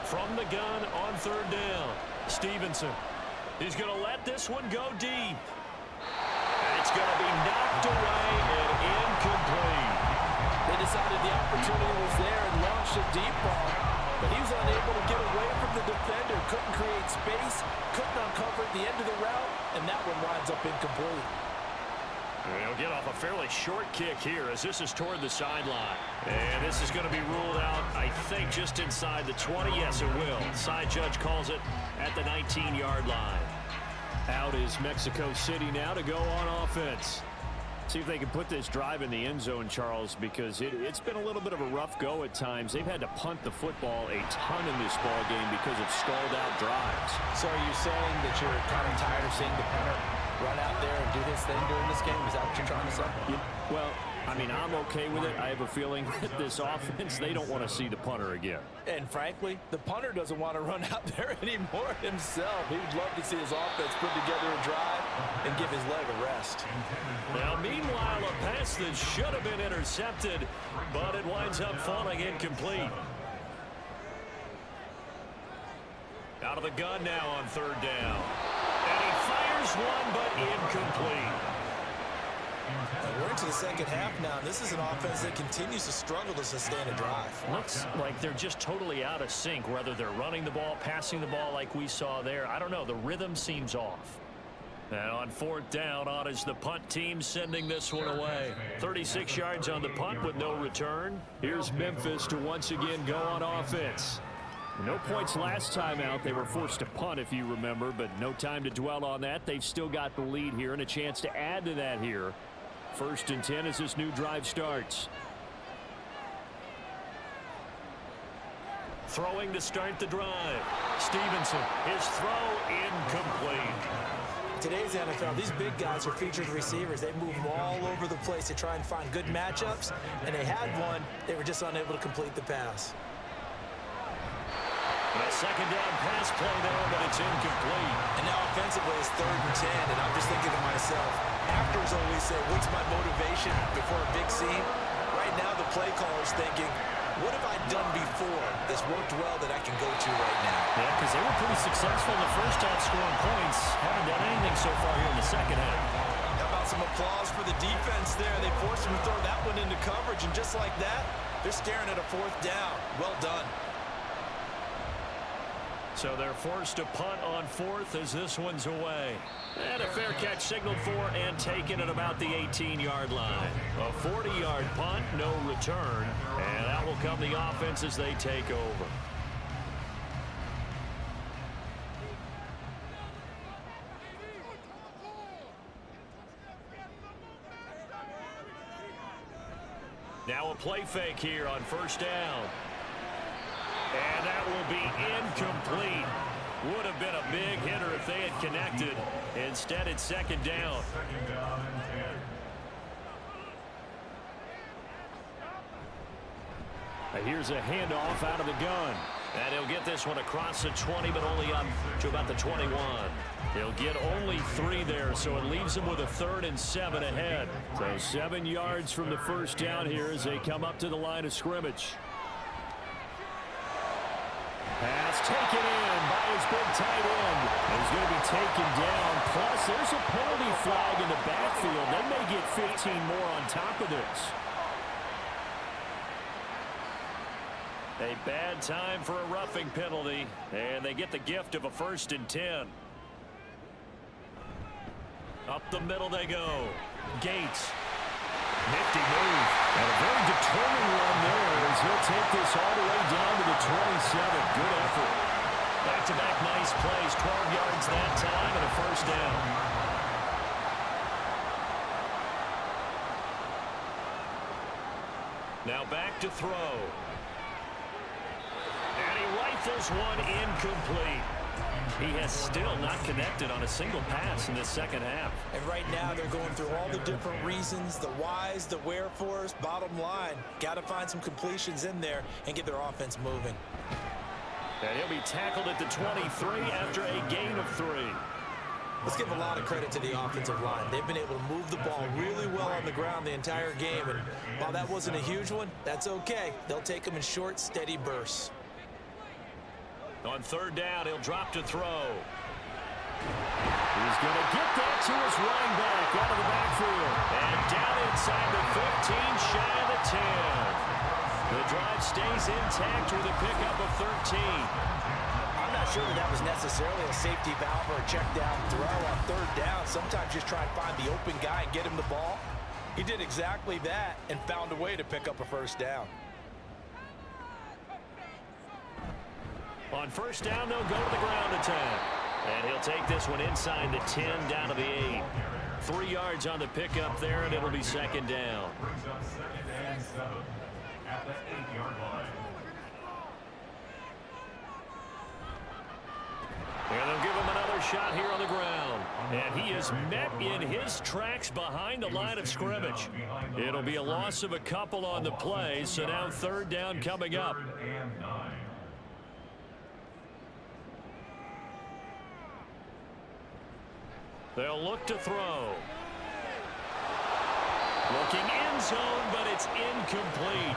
From the gun on 3rd down, Stevenson. He's going to let this one go deep. It's going to be knocked away and incomplete. They decided the opportunity was there and launched a deep ball, but he was unable to get away from the defender, couldn't create space, couldn't uncover the end of the route, and that one winds up incomplete. He'll get off a fairly short kick here as this is toward the sideline. And this is going to be ruled out, I think, just inside the 20. Yes, it will. Side judge calls it at the 19-yard line. Out is Mexico City now to go on offense. See if they can put this drive in the end zone, Charles, because it's been a little bit of a rough go at times. They've had to punt the football a ton in this ball game because of stalled-out drives. So are you saying that you're kind of tired of seeing the punter run out there and do his thing during this game? Is that what you're trying to say? Well, I mean, I'm okay with it. I have a feeling that this offense, they don't want to see the punter again. And frankly, the punter doesn't want to run out there anymore himself. He would love to see his offense put together a drive and give his leg a rest. Now, meanwhile, a pass that should have been intercepted, but it winds up falling incomplete. Out of the gun now on 3rd down. And he fires one, but incomplete. We're into the second half now, and this is an offense that continues to struggle to sustain a drive. Looks like they're just totally out of sync, whether they're running the ball, passing the ball like we saw there. I don't know. The rhythm seems off. Now on 4th down, on is the punt team sending this one away. 36 yards on the punt with no return. Here's Memphis to once again go on offense. No points last time out. They were forced to punt, if you remember, but no time to dwell on that. They've still got the lead here and a chance to add to that here. 1st and 10 as this new drive starts. throwing to start the drive. Stevenson, his throw incomplete. Today's NFL, these big guys are featured receivers. They move all over the place to try and find good matchups, and they had one. They were just unable to complete the pass. A second down pass play there, but it's incomplete. And now offensively it's 3rd and 10, and I'm just thinking to myself, actors always say, what's my motivation before a big scene? Right now the play caller's thinking, what have I done before that's worked well that I can go to right now? Yeah, because they were pretty successful in the first half scoring points. Haven't done anything so far here in the second half. How about some applause for the defense there? They forced him to throw that one into coverage, and just like that, they're staring at a 4th down. Well done. So they're forced to punt on 4th as this one's away. And a fair catch signaled for and taken at about the 18-yard line. A 40-yard punt, no return. And out will come the offense as they take over. Now a play fake here on 1st down. And that will be incomplete. Would have been a big hitter if they had connected. Instead, it's 2nd down. Second down and 10. Here's a handoff out of the gun. And he'll get this one across the 20, but only up to about the 21. He'll get only 3 there, so it leaves him with a 3rd and 7 ahead. So 7 yards from the 1st down here as they come up to the line of scrimmage. Pass taken in by his big tight end. He's going to be taken down. Plus, there's a penalty flag in the backfield. They may get 15 more on top of this. A bad time for a roughing penalty, and they get the gift of a 1st and 10. Up the middle they go. Gates. Nifty move. And a very determined run there as he'll take this all the way down to the 27. Good effort. Back-to-back nice plays. 12 yards that time and a 1st down. Now back to throw. And he rifles one incomplete. He has still not connected on a single pass in this second half. And right now they're going through all the different reasons, the whys, the wherefores. Bottom line, got to find some completions in there and get their offense moving. And he'll be tackled at the 23 after a gain of 3. Let's give a lot of credit to the offensive line. They've been able to move the ball really well on the ground the entire game. And while that wasn't a huge one, that's okay. They'll take them in short, steady bursts. On 3rd down, he'll drop to throw. He's going to get that to his running back out of the backfield. And down inside the 15, shy of the 10. The drive stays intact with a pickup of 13. I'm not sure that was necessarily a safety valve or a check down throw on 3rd down. Sometimes just try and find the open guy and get him the ball. He did exactly that and found a way to pick up a 1st down. On 1st down, they'll go to the ground attack. And he'll take this one inside the 10 down to the 8. 3 yards on the pickup there, and it'll be 2nd down. Brings up 2nd and 7 at the 8-yard line. And they'll give him another shot here on the ground. And he is met in his tracks behind the line of scrimmage. It'll be a loss of a couple on the play, so now 3rd down coming up. 3rd and 9. They'll look to throw. Looking end zone, but it's incomplete.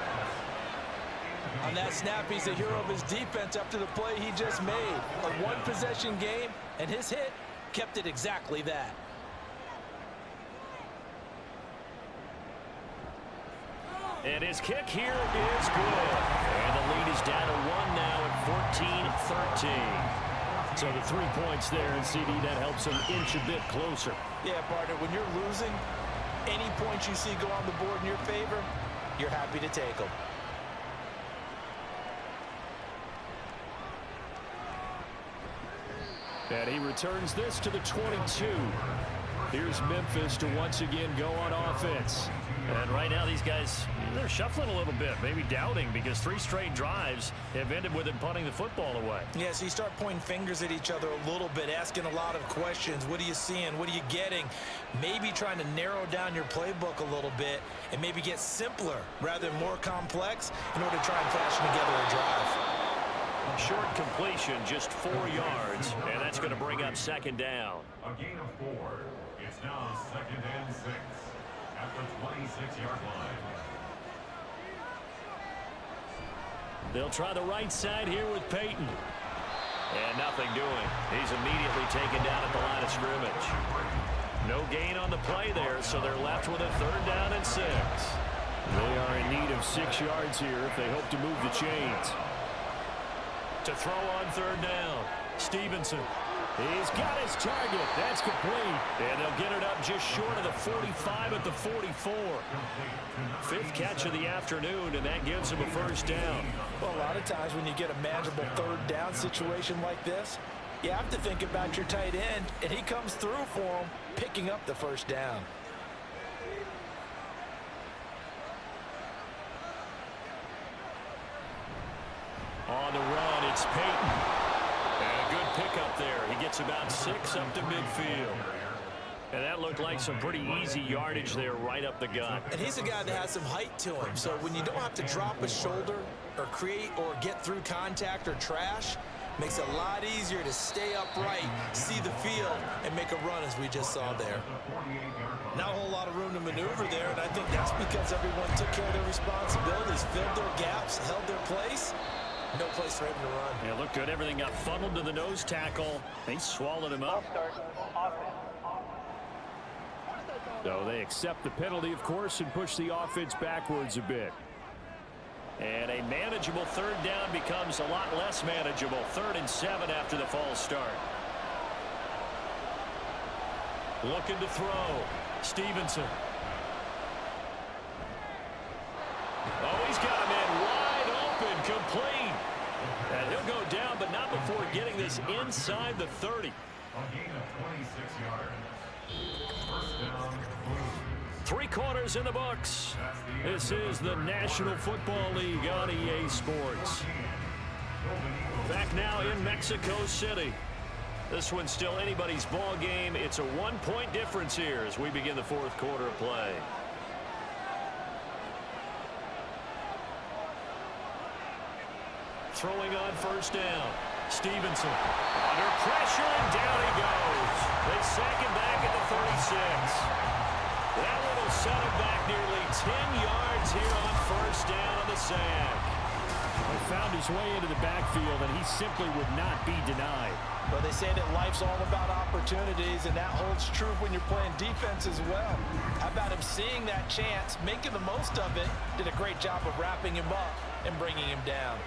On that snap, he's a hero of his defense after the play he just made. A one-possession game, and his hit kept it exactly that. And his kick here is good. And the lead is down to 1 now at 14-13. So the 3 points there, and CD, that helps them inch a bit closer. Yeah, partner, when you're losing, any points you see go on the board in your favor, you're happy to take them. And he returns this to the 22. Here's Memphis to once again go on offense. And right now these guys, they're shuffling a little bit, maybe doubting, because 3 straight drives have ended with them punting the football away. Yeah, so you start pointing fingers at each other a little bit, asking a lot of questions. What are you seeing? What are you getting? Maybe trying to narrow down your playbook a little bit and maybe get simpler rather than more complex in order to try and fashion together a drive. Short completion, just 4 yards, and that's going to bring up second down. A gain of 4. It's now 2nd and 6 at the 26-yard line. They'll try the right side here with Peyton. And nothing doing. He's immediately taken down at the line of scrimmage. No gain on the play there, so they're left with a 3rd down and 6. They are in need of 6 yards here if they hope to move the chains. To throw on 3rd down, Stevenson. He's got his target. That's complete. And they'll get it up just short of the 45 at the 44. 5th catch of the afternoon, and that gives him a 1st down. Well, a lot of times when you get a manageable 3rd down situation like this, you have to think about your tight end, and he comes through for him, picking up the 1st down. On the run, it's Peyton. And a good pickup there. He gets about 6 up to midfield. And that looked like some pretty easy yardage there right up the gut. And he's a guy that has some height to him. So when you don't have to drop a shoulder or create or get through contact or trash, makes it a lot easier to stay upright, see the field, and make a run as we just saw there. Not a whole lot of room to maneuver there, and I think that's because everyone took care of their responsibilities, filled their gaps, held their place. No place for him to run. Yeah, looked good. Everything got funneled to the nose tackle. They swallowed him up. So they accept the penalty, of course, and push the offense backwards a bit. And a manageable 3rd down becomes a lot less manageable. 3rd and 7 after the false start. Looking to throw. Stevenson. Oh, he's got a man wide open, complete. And he'll go down, but not before getting this inside the 30. A gain of 26 yards. 1st down, Blues. 3/4 in the books. This is the National Football League on EA Sports. Back now in Mexico City. This one's still anybody's ball game. It's a 1-point difference here as we begin the 4th quarter of play. Throwing on 1st down. Stevenson under pressure, and down he goes. They sack him back at the 36. That little set him back nearly 10 yards here on 1st down on the sack. He found his way into the backfield, and he simply would not be denied. But they say that life's all about opportunities, and that holds true when you're playing defense as well. How about him seeing that chance, making the most of it, did a great job of wrapping him up and bringing him down.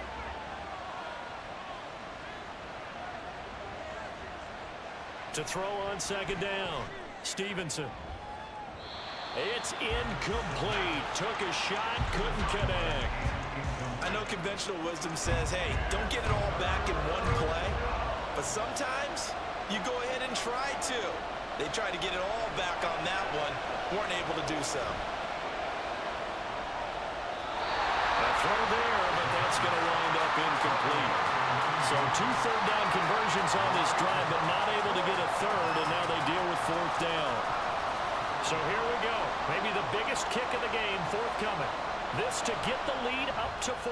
To throw on 2nd down, Stevenson. It's incomplete. Took a shot, couldn't connect. I know conventional wisdom says, hey, don't get it all back in one play. But sometimes you go ahead and try to. They tried to get it all back on that one. Weren't able to do so. A throw there, but that's going to wind up incomplete. So 2 3rd down conversions on this drive, but not able to get a 3rd, and now they deal with 4th down. So here we go. Maybe the biggest kick of the game forthcoming. This to get the lead up to 4.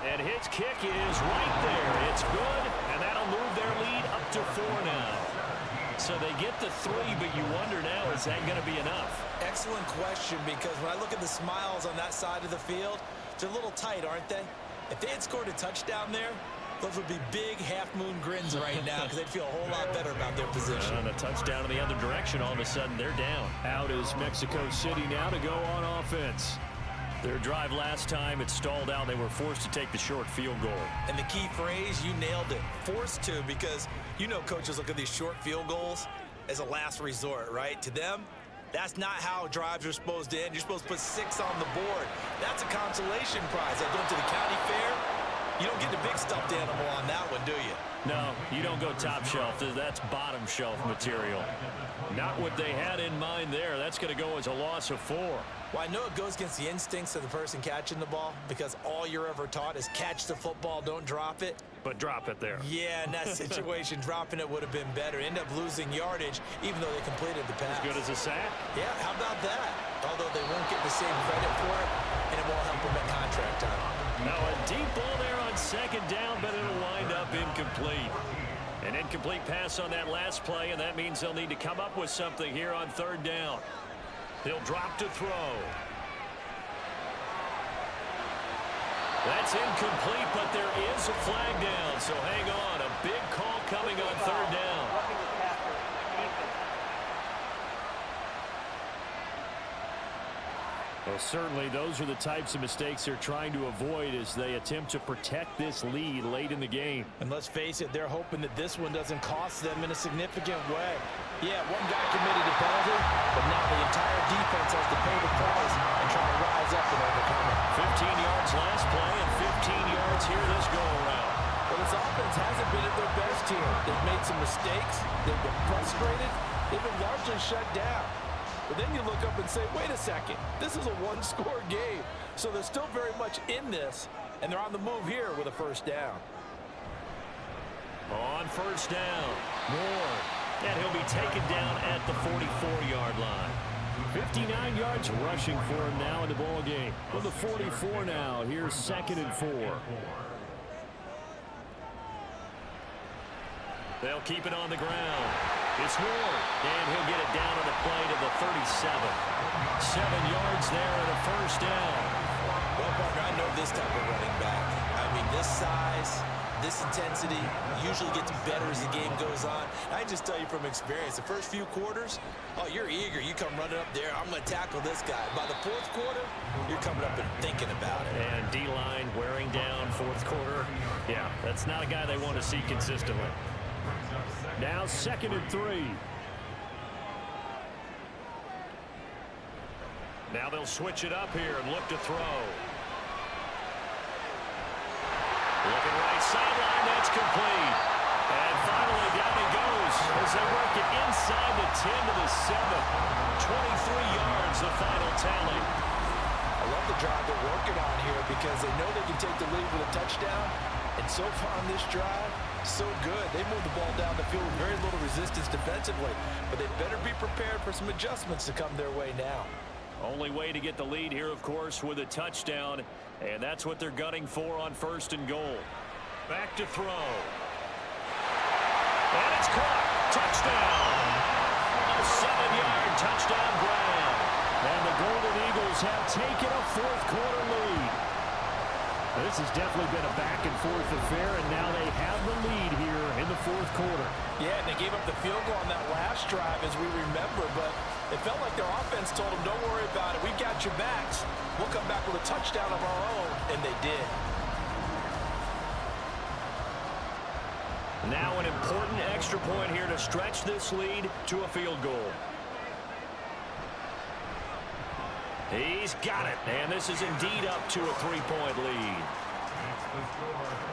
And his kick is right there. It's good, and that'll move their lead up to 4 now. So they get the 3, but you wonder now, is that going to be enough? Excellent question, because when I look at the smiles on that side of the field, they're a little tight, aren't they? If they had scored a touchdown there, those would be big half-moon grins right now because they'd feel a whole lot better about their position. And a touchdown in the other direction, all of a sudden they're down. Out is Mexico City now to go on offense. Their drive last time, it stalled out. They were forced to take the short field goal. And the key phrase, you nailed it, forced to, because you know coaches look at these short field goals as a last resort, right? To them, that's not how drives are supposed to end. You're supposed to put 6 on the board. That's a consolation prize. I go to the county fair, You don't get the big stuffed animal on that one, do you? No, you don't go top shelf. That's bottom shelf material. Not what they had in mind there. That's going to go as a loss of 4. Well, I know it goes against the instincts of the person catching the ball because all you're ever taught is catch the football, don't drop it. But drop it there. Yeah, in that situation, dropping it would have been better. End up losing yardage, even though they completed the pass. As good as a sack? Yeah, how about that? Although they won't get the same credit for it, and it won't help them at contract time. Now a deep ball there on second down, but it'll wind up incomplete. An incomplete pass on that last play, and that means they'll need to come up with something here on third down. He'll drop to throw. That's incomplete, but there is a flag down, so hang on. A big call coming on third down. Well, certainly those are the types of mistakes they're trying to avoid as they attempt to protect this lead late in the game. And let's face it, they're hoping that this one doesn't cost them in a significant way. Yeah, one guy committed a penalty, but now the entire defense has to pay the price and try to rise up and overcome it. 15 yards last play and 15 yards here this go-around. Well, this offense hasn't been at their best here. They've made some mistakes. They've been frustrated. They've been largely shut down. But then you look up and say, wait a second, this is a one-score game. So they're still very much in this, and they're on the move here with a first down. On first down, Moore. And he'll be taken down at the 44-yard line. 59 yards rushing for him now in the ball game. With the 44 now, here's 2nd and 4. They'll keep it on the ground. It's Ward, and he'll get it down on the play to the 37. 7 yards there and a first down. Well, partner, I know this type of running back. I mean, this size, this intensity usually gets better as the game goes on. I just tell you from experience, the first few quarters, oh, you're eager. You come running up there, I'm going to tackle this guy. By the fourth quarter, you're coming up and thinking about it. And D-line wearing down fourth quarter. Yeah, that's not a guy they want to see consistently. Now 2nd and 3. Now they'll switch it up here and look to throw. Looking right sideline, that's complete. And finally down he goes as they work it inside the 10 to the 7. 23 yards, the final tally. I love the drive they're working on here because they know they can take the lead with a touchdown. And so far on this drive, so good. They moved the ball down the field with very little resistance defensively. But they better be prepared for some adjustments to come their way now. Only way to get the lead here, of course, with a touchdown. And that's what they're gunning for on 1st and goal. Back to throw. And it's caught. Touchdown. A 7-yard touchdown grab. And the Golden Eagles have taken a fourth-quarter lead. This has definitely been a back-and-forth affair, and now they have the lead here in the fourth quarter. Yeah, and they gave up the field goal on that last drive, as we remember, but it felt like their offense told them, don't worry about it. We've got your backs. We'll come back with a touchdown of our own, and they did. Now an important extra point here to stretch this lead to a field goal. He's got it, and this is indeed up to a 3-point lead.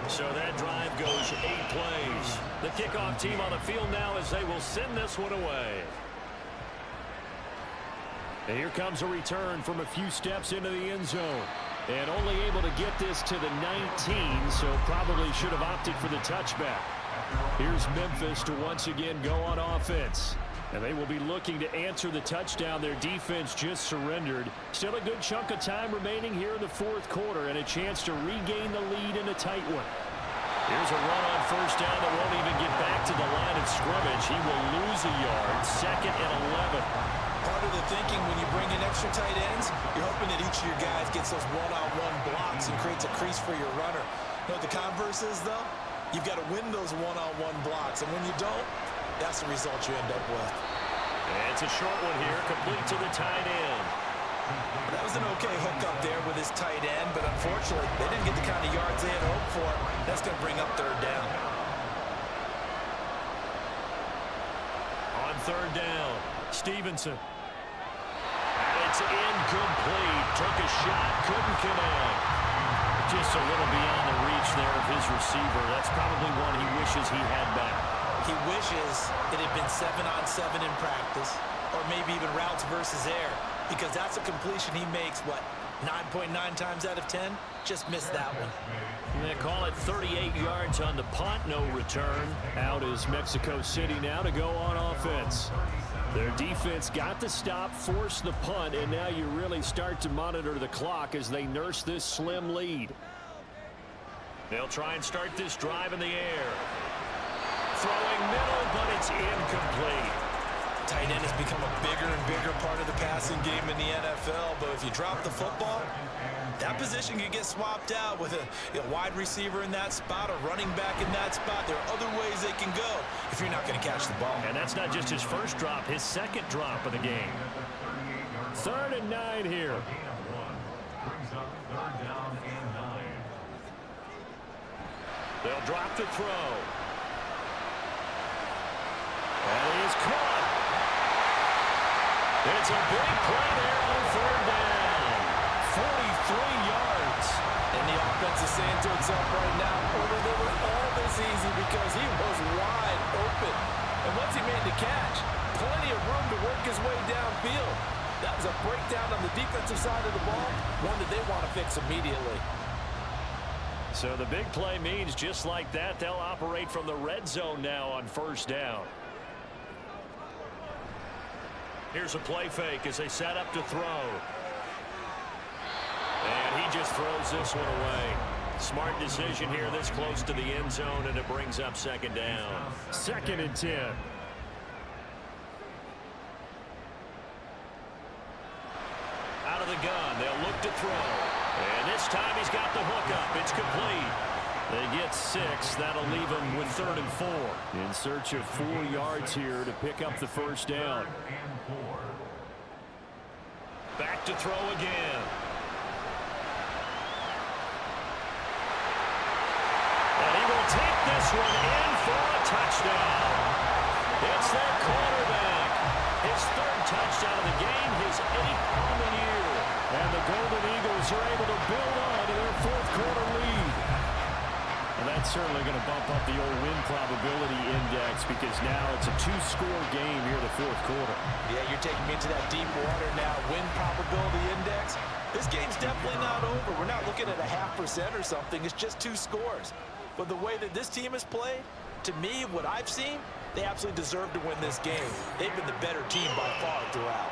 So that drive goes 8 plays. The kickoff team on the field now as they will send this one away. And here comes a return from a few steps into the end zone. And only able to get this to the 19, so probably should have opted for the touchback. Here's Memphis to once again go on offense. And they will be looking to answer the touchdown their defense just surrendered. Still a good chunk of time remaining here in the fourth quarter and a chance to regain the lead in a tight one. Here's a run on first down that won't even get back to the line of scrimmage. He will lose a yard. 2nd and 11. Part of the thinking when you bring in extra tight ends, you're hoping that each of your guys gets those one-on-one blocks and creates a crease for your runner. You know what the converse is, though? You've got to win those one-on-one blocks, and when you don't, that's the result you end up with. And it's a short one here, complete to the tight end. That was an okay hook up there with his tight end, but unfortunately, they didn't get the kind of yards they had hoped for. That's going to bring up third down. On third down, Stevenson. And it's incomplete. Took a shot, couldn't connect. Just a little beyond the reach there of his receiver. That's probably one he wishes he had back. He wishes it had been 7-on-7 in practice, or maybe even routes versus air, because that's a completion he makes, what, 9.9 times out of 10? Just missed that one. They call it 38 yards on the punt, no return. Out is Mexico City now to go on offense. Their defense got the stop, forced the punt, and now you really start to monitor the clock as they nurse this slim lead. They'll try and start this drive in the air. Throwing middle, but it's incomplete. Tight end has become a bigger and bigger part of the passing game in the NFL, but if you drop the football, that position could get swapped out with a wide receiver in that spot, a running back in that spot. There are other ways they can go if you're not going to catch the ball. And that's not just his first drop, his second drop of the game. 3rd and 9 here. Brings up 3rd down and 9. They'll drop the throw. And he is caught. It's a big play there on 3rd down. 43 yards. And the offense is saying to itself right now, oh, they were all this easy because he was wide open. And once he made the catch, plenty of room to work his way downfield. That was a breakdown on the defensive side of the ball, one that they want to fix immediately. So the big play means just like that, they'll operate from the red zone now on 1st down. Here's a play fake as they set up to throw. And he just throws this one away. Smart decision here this close to the end zone, and it brings up 2nd down. 2nd and 10. Out of the gun, they'll look to throw. And this time he's got the hook up. It's complete. They get 6. That'll leave them with 3rd and 4. In search of 4 yards here to pick up the 1st down. Back to throw again. And he will take this one in for a touchdown. It's their quarterback. His 3rd touchdown of the game, his 8th on the year. And the Golden Eagles are able to build on to their 4th quarter lead. And that's certainly going to bump up the old win probability index because now it's a 2-score game here in the 4th quarter. Yeah, you're taking me into that deep water now. Win probability index. This game's definitely not over. We're not looking at a 0.5% or something. It's just 2 scores. But the way that this team has played, to me, what I've seen, they absolutely deserve to win this game. They've been the better team by far throughout.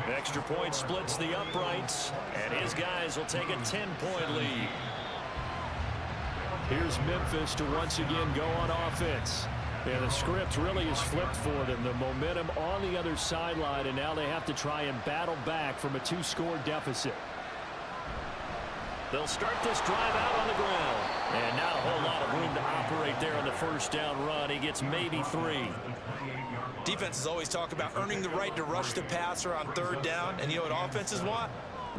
Extra point splits the uprights, and his guys will take a 10-point lead. Here's Memphis to once again go on offense. And the script really is flipped for them. The momentum on the other sideline, and now they have to try and battle back from a 2-score deficit. They'll start this drive out on the ground. And not a whole lot of room to operate there on the 1st down run. He gets maybe 3. Defenses always talk about earning the right to rush the passer on 3rd down. And you know what offenses want?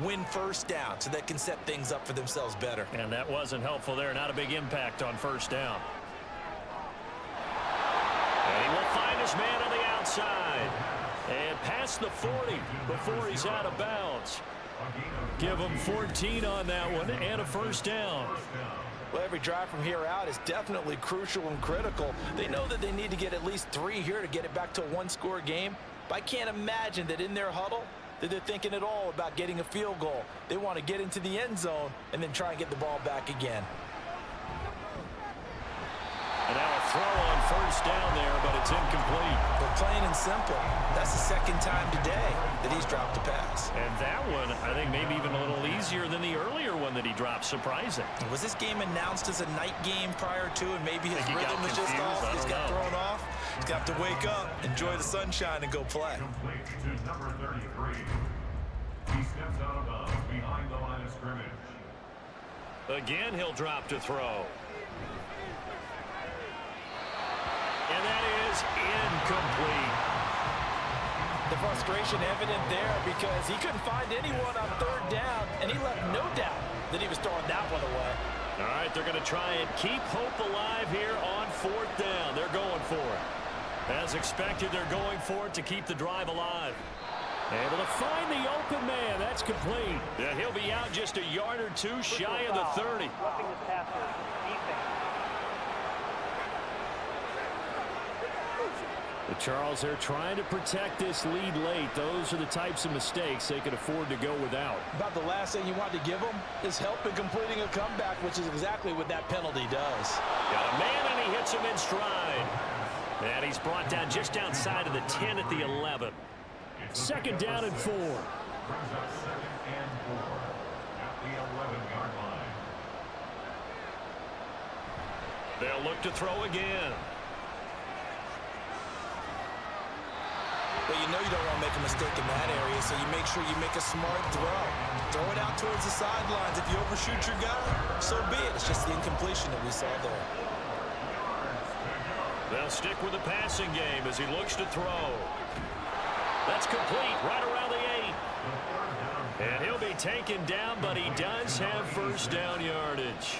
Win 1st down so they can set things up for themselves better. And that wasn't helpful there. Not a big impact on 1st down. And he will find his man on the outside. And past the 40 before he's out of bounds. Give him 14 on that one and a 1st down. Well, every drive from here out is definitely crucial and critical. They know that they need to get at least 3 here to get it back to a 1-score game. But I can't imagine that in their huddle that they're thinking at all about getting a field goal. They want to get into the end zone and then try and get the ball back again. And now a throw on 1st down there, but it's incomplete. But plain and simple, that's the 2nd time today that he's dropped a pass. And that one, I think, maybe even a little easier than the earlier one that he dropped. Surprising. Was this game announced as a night game prior to, and maybe his rhythm was just off? He's got thrown off. He's got to wake up, enjoy the sunshine, and go play. Complete to number 33. He steps out of bounds behind the line of scrimmage. Again, he'll drop to throw. And that is incomplete. The frustration evident there because he couldn't find anyone on 3rd down, and he left no doubt that he was throwing that one away. All right, they're going to try and keep hope alive here on 4th down. They're going for it. As expected, they're going for it to keep the drive alive. Able to find the open man. That's complete. Yeah, he'll be out just a yard or two shy of the 30. Roughing the passer. Defense. But Charles, they're trying to protect this lead late. Those are the types of mistakes they can afford to go without. About the last thing you want to give them is help in completing a comeback, which is exactly what that penalty does. Got a man, and he hits him in stride. And he's brought down just outside of the 10 at the 11. Second down and 4. Brings up 2nd and 4 at the 11-yard line. They'll look to throw again. But you know you don't want to make a mistake in that area, so you make sure you make a smart throw. Throw it out towards the sidelines. If you overshoot your guy, so be it. It's just the incompletion that we saw there. They'll stick with the passing game as he looks to throw. That's complete right around the 8. And he'll be taken down, but he does have first down yardage.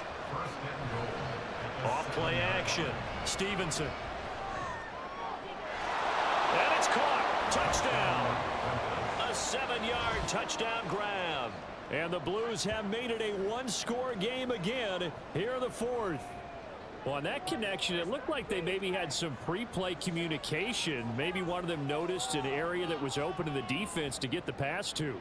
Off play action. Stevenson. And it's caught. Touchdown. A 7-yard touchdown grab. And the Blues have made it a one-score game again here in the 4th. Well, on that connection, it looked like they maybe had some pre-play communication. Maybe one of them noticed an area that was open to the defense to get the pass to.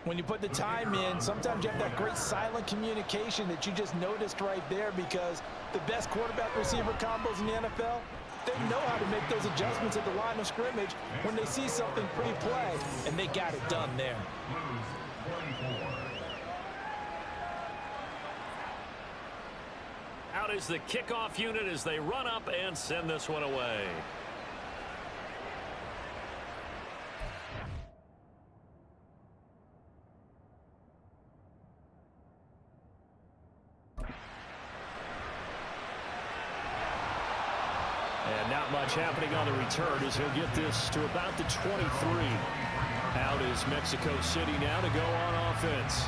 When you put the time in, sometimes you have that great silent communication that you just noticed right there, because the best quarterback-receiver combos in the NFL, they know how to make those adjustments at the line of scrimmage when they see something pre-play, and they got it done there. Out is the kickoff unit as they run up and send this one away. And not much happening on the return as he'll get this to about the 23. Out is Mexico City now to go on offense.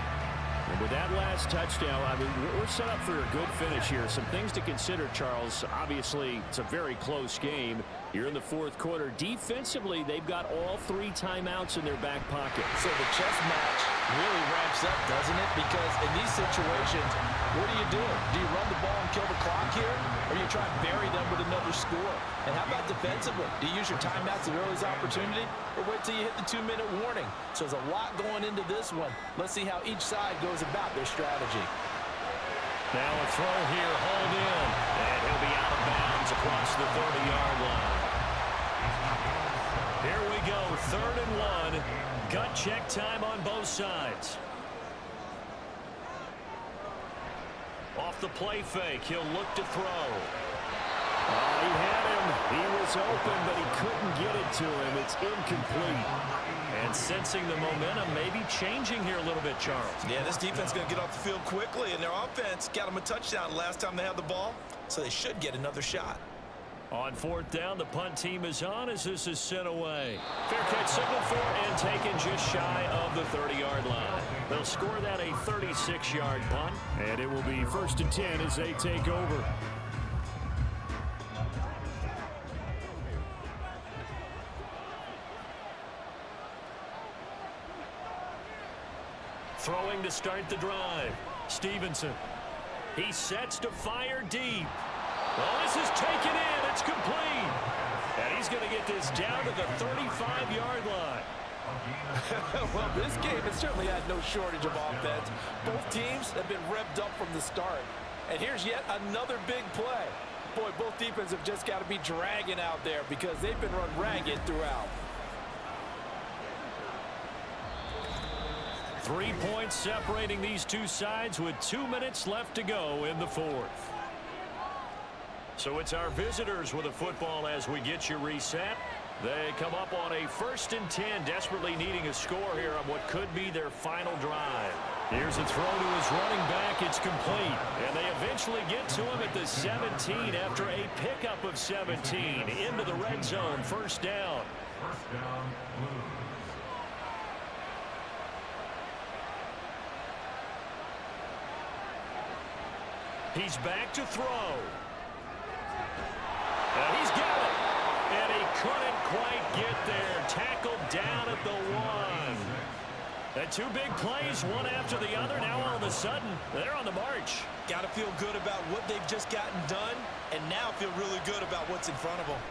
And with that last touchdown, I mean, we're set up for a good finish here. Some things to consider, Charles. Obviously, it's a very close game. You're in the 4th quarter. Defensively, they've got all 3 timeouts in their back pocket. So the chess match really ramps up, doesn't it? Because in these situations, what do? Do you run the ball and kill the clock here? Or do you try and bury them with another score? And how about defensively? Do you use your timeouts at the earliest opportunity? Or wait till you hit the 2-minute warning? So there's a lot going into this one. Let's see how each side goes about their strategy. Now a throw here, hauled in. And he'll be out of bounds across the 30-yard line. Here we go, 3rd and 1. Gut check time on both sides. Off the play fake, he'll look to throw. He had him. He was open, but he couldn't get it to him. It's incomplete. And sensing the momentum maybe changing here a little bit, Charles. Yeah, this defense is going to get off the field quickly, and their offense got them a touchdown last time they had the ball, so they should get another shot. On 4th down, the punt team is on as this is sent away. Fair catch signal for and taken just shy of the 30-yard line. They'll score that a 36-yard punt. And it will be 1st and 10 as they take over. Throwing to start the drive. Stevenson. He sets to fire deep. Well, this is taken in. It's complete. And he's going to get this down to the 35-yard line. Well, this game has certainly had no shortage of offense. Both teams have been revved up from the start. And here's yet another big play. Boy, both defenses have just got to be dragging out there because they've been run ragged throughout. 3 points separating these two sides with 2 minutes left to go in the 4th. So it's our visitors with a football as we get you reset. They come up on a 1st and 10, desperately needing a score here on what could be their final drive. Here's a throw to his running back. It's complete. And they eventually get to him at the 17 after a pickup of 17 into the red zone. 1st down. 1st down, Blues. He's back to throw. And he's got it. And he couldn't quite get there. Tackled down at the 1. And two big plays, one after the other. Now all of a sudden, they're on the march. Got to feel good about what they've just gotten done, and now feel really good about what's in front of them.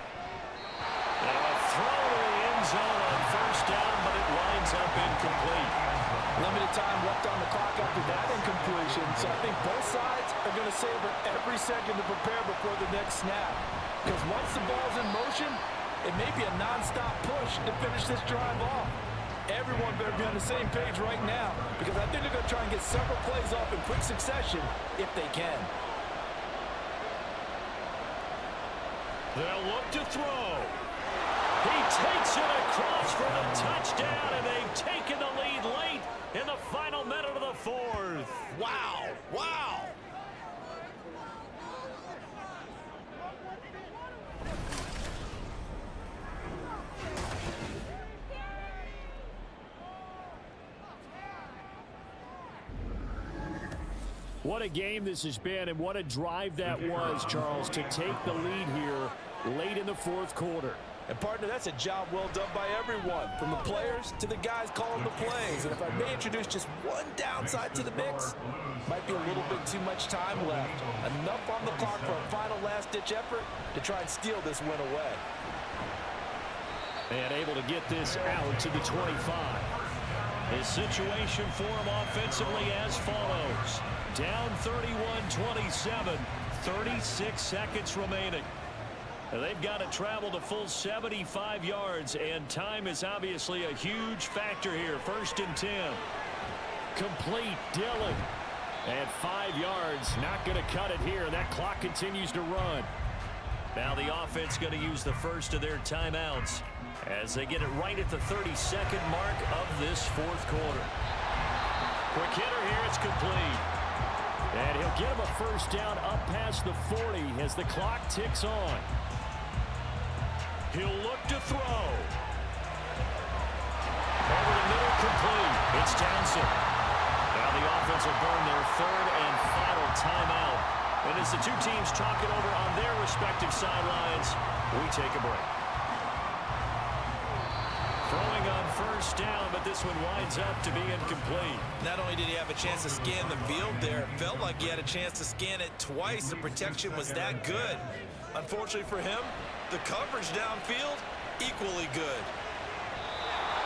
And a throw to the end zone on first down, but it winds up incomplete. Limited time left on the clock after that incompletion, so I think both sides are going to savor every second to prepare before the next snap. Because once the ball's in motion, it may be a non-stop push to finish this drive off. Everyone better be on the same page right now, because I think they're going to try and get several plays off in quick succession if they can. They'll look to throw. He takes it across for the touchdown, and they've taken the lead late in the final minute of the fourth. Wow! Wow! What a game this has been, and what a drive that was, Charles, to take the lead here late in the fourth quarter. And, partner, that's a job well done by everyone, from the players to the guys calling the plays. And if I may introduce just one downside to the mix, might be a little bit too much time left. Enough on the clock for a final last-ditch effort to try and steal this win away. And able to get this out to the 25. The situation for him offensively as follows. Down 31-27, 36 seconds remaining. They've got to travel the full 75 yards, and time is obviously a huge factor here. 1st and 10. Complete, Dillon. And 5 yards, not going to cut it here. That clock continues to run. Now the offense going to use the first of their timeouts as they get it right at the 32nd mark of this fourth quarter. Quick hitter here, it's complete. And he'll get him a first down up past the 40 as the clock ticks on. He'll look to throw. Over the middle, complete. It's Townsend. Now the offense will burn their third and final timeout. And as the two teams talk it over on their respective sidelines, we take a break. Throwing on first down, but this one winds up to be incomplete. Not only did he have a chance to scan the field there, it felt like he had a chance to scan it twice. The protection was that good. Unfortunately for him, the coverage downfield, equally good.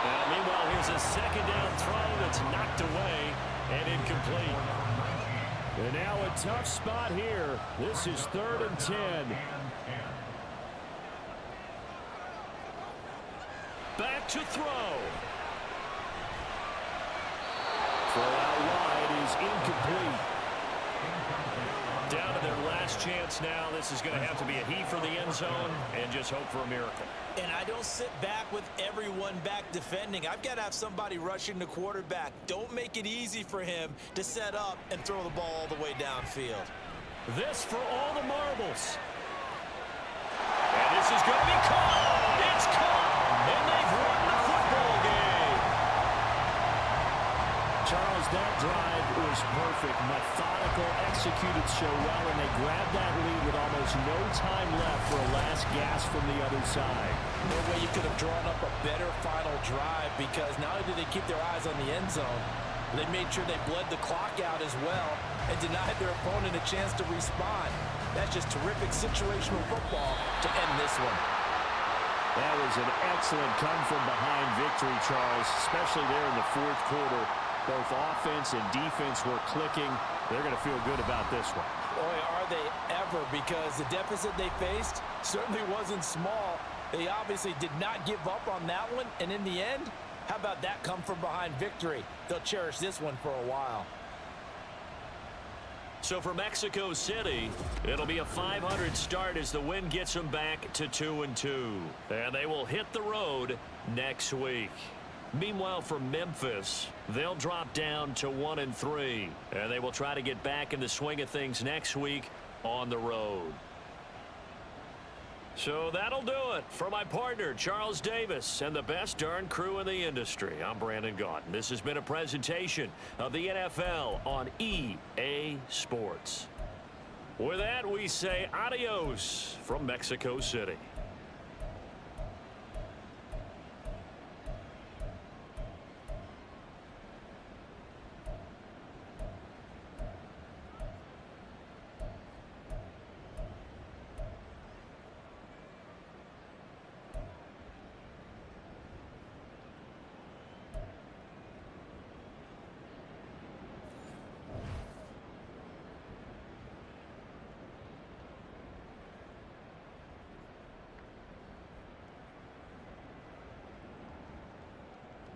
Now, meanwhile, here's a second down throw that's knocked away and incomplete. And now a tough spot here. This is 3rd and 10. Back to throw. Throw out wide is incomplete. Down to their last chance now. This is going to have to be a heave for the end zone and just hope for a miracle. And I don't sit back with everyone back defending. I've got to have somebody rushing the quarterback. Don't make it easy for him to set up and throw the ball all the way downfield. This for all the marbles. And this is going to be caught. It's caught. And they've won the football game. Charles, that drive was perfect. Methodical, executed so well, and they grabbed that lead with almost no time left for a last gasp from the other side. No way you could have drawn up a better final drive, because not only did they keep their eyes on the end zone, they made sure they bled the clock out as well and denied their opponent a chance to respond. That's just terrific situational football to end this one. That was an excellent come-from-behind victory, Charles, especially there in the fourth quarter. Both offense and defense were clicking. They're going to feel good about this one. Boy, are they ever, because the deficit they faced certainly wasn't small. They obviously did not give up on that one, and in the end, how about that come-from-behind victory? They'll cherish this one for a while. So for Mexico City, it'll be a .500 start as the win gets them back to 2-2. And they will hit the road next week. Meanwhile, for Memphis, they'll drop down to 1-3. And they will try to get back in the swing of things next week on the road. So that'll do it for my partner, Charles Davis, and the best darn crew in the industry. I'm Brandon Gaudin. This has been a presentation of the NFL on EA Sports. With that, we say adios from Mexico City.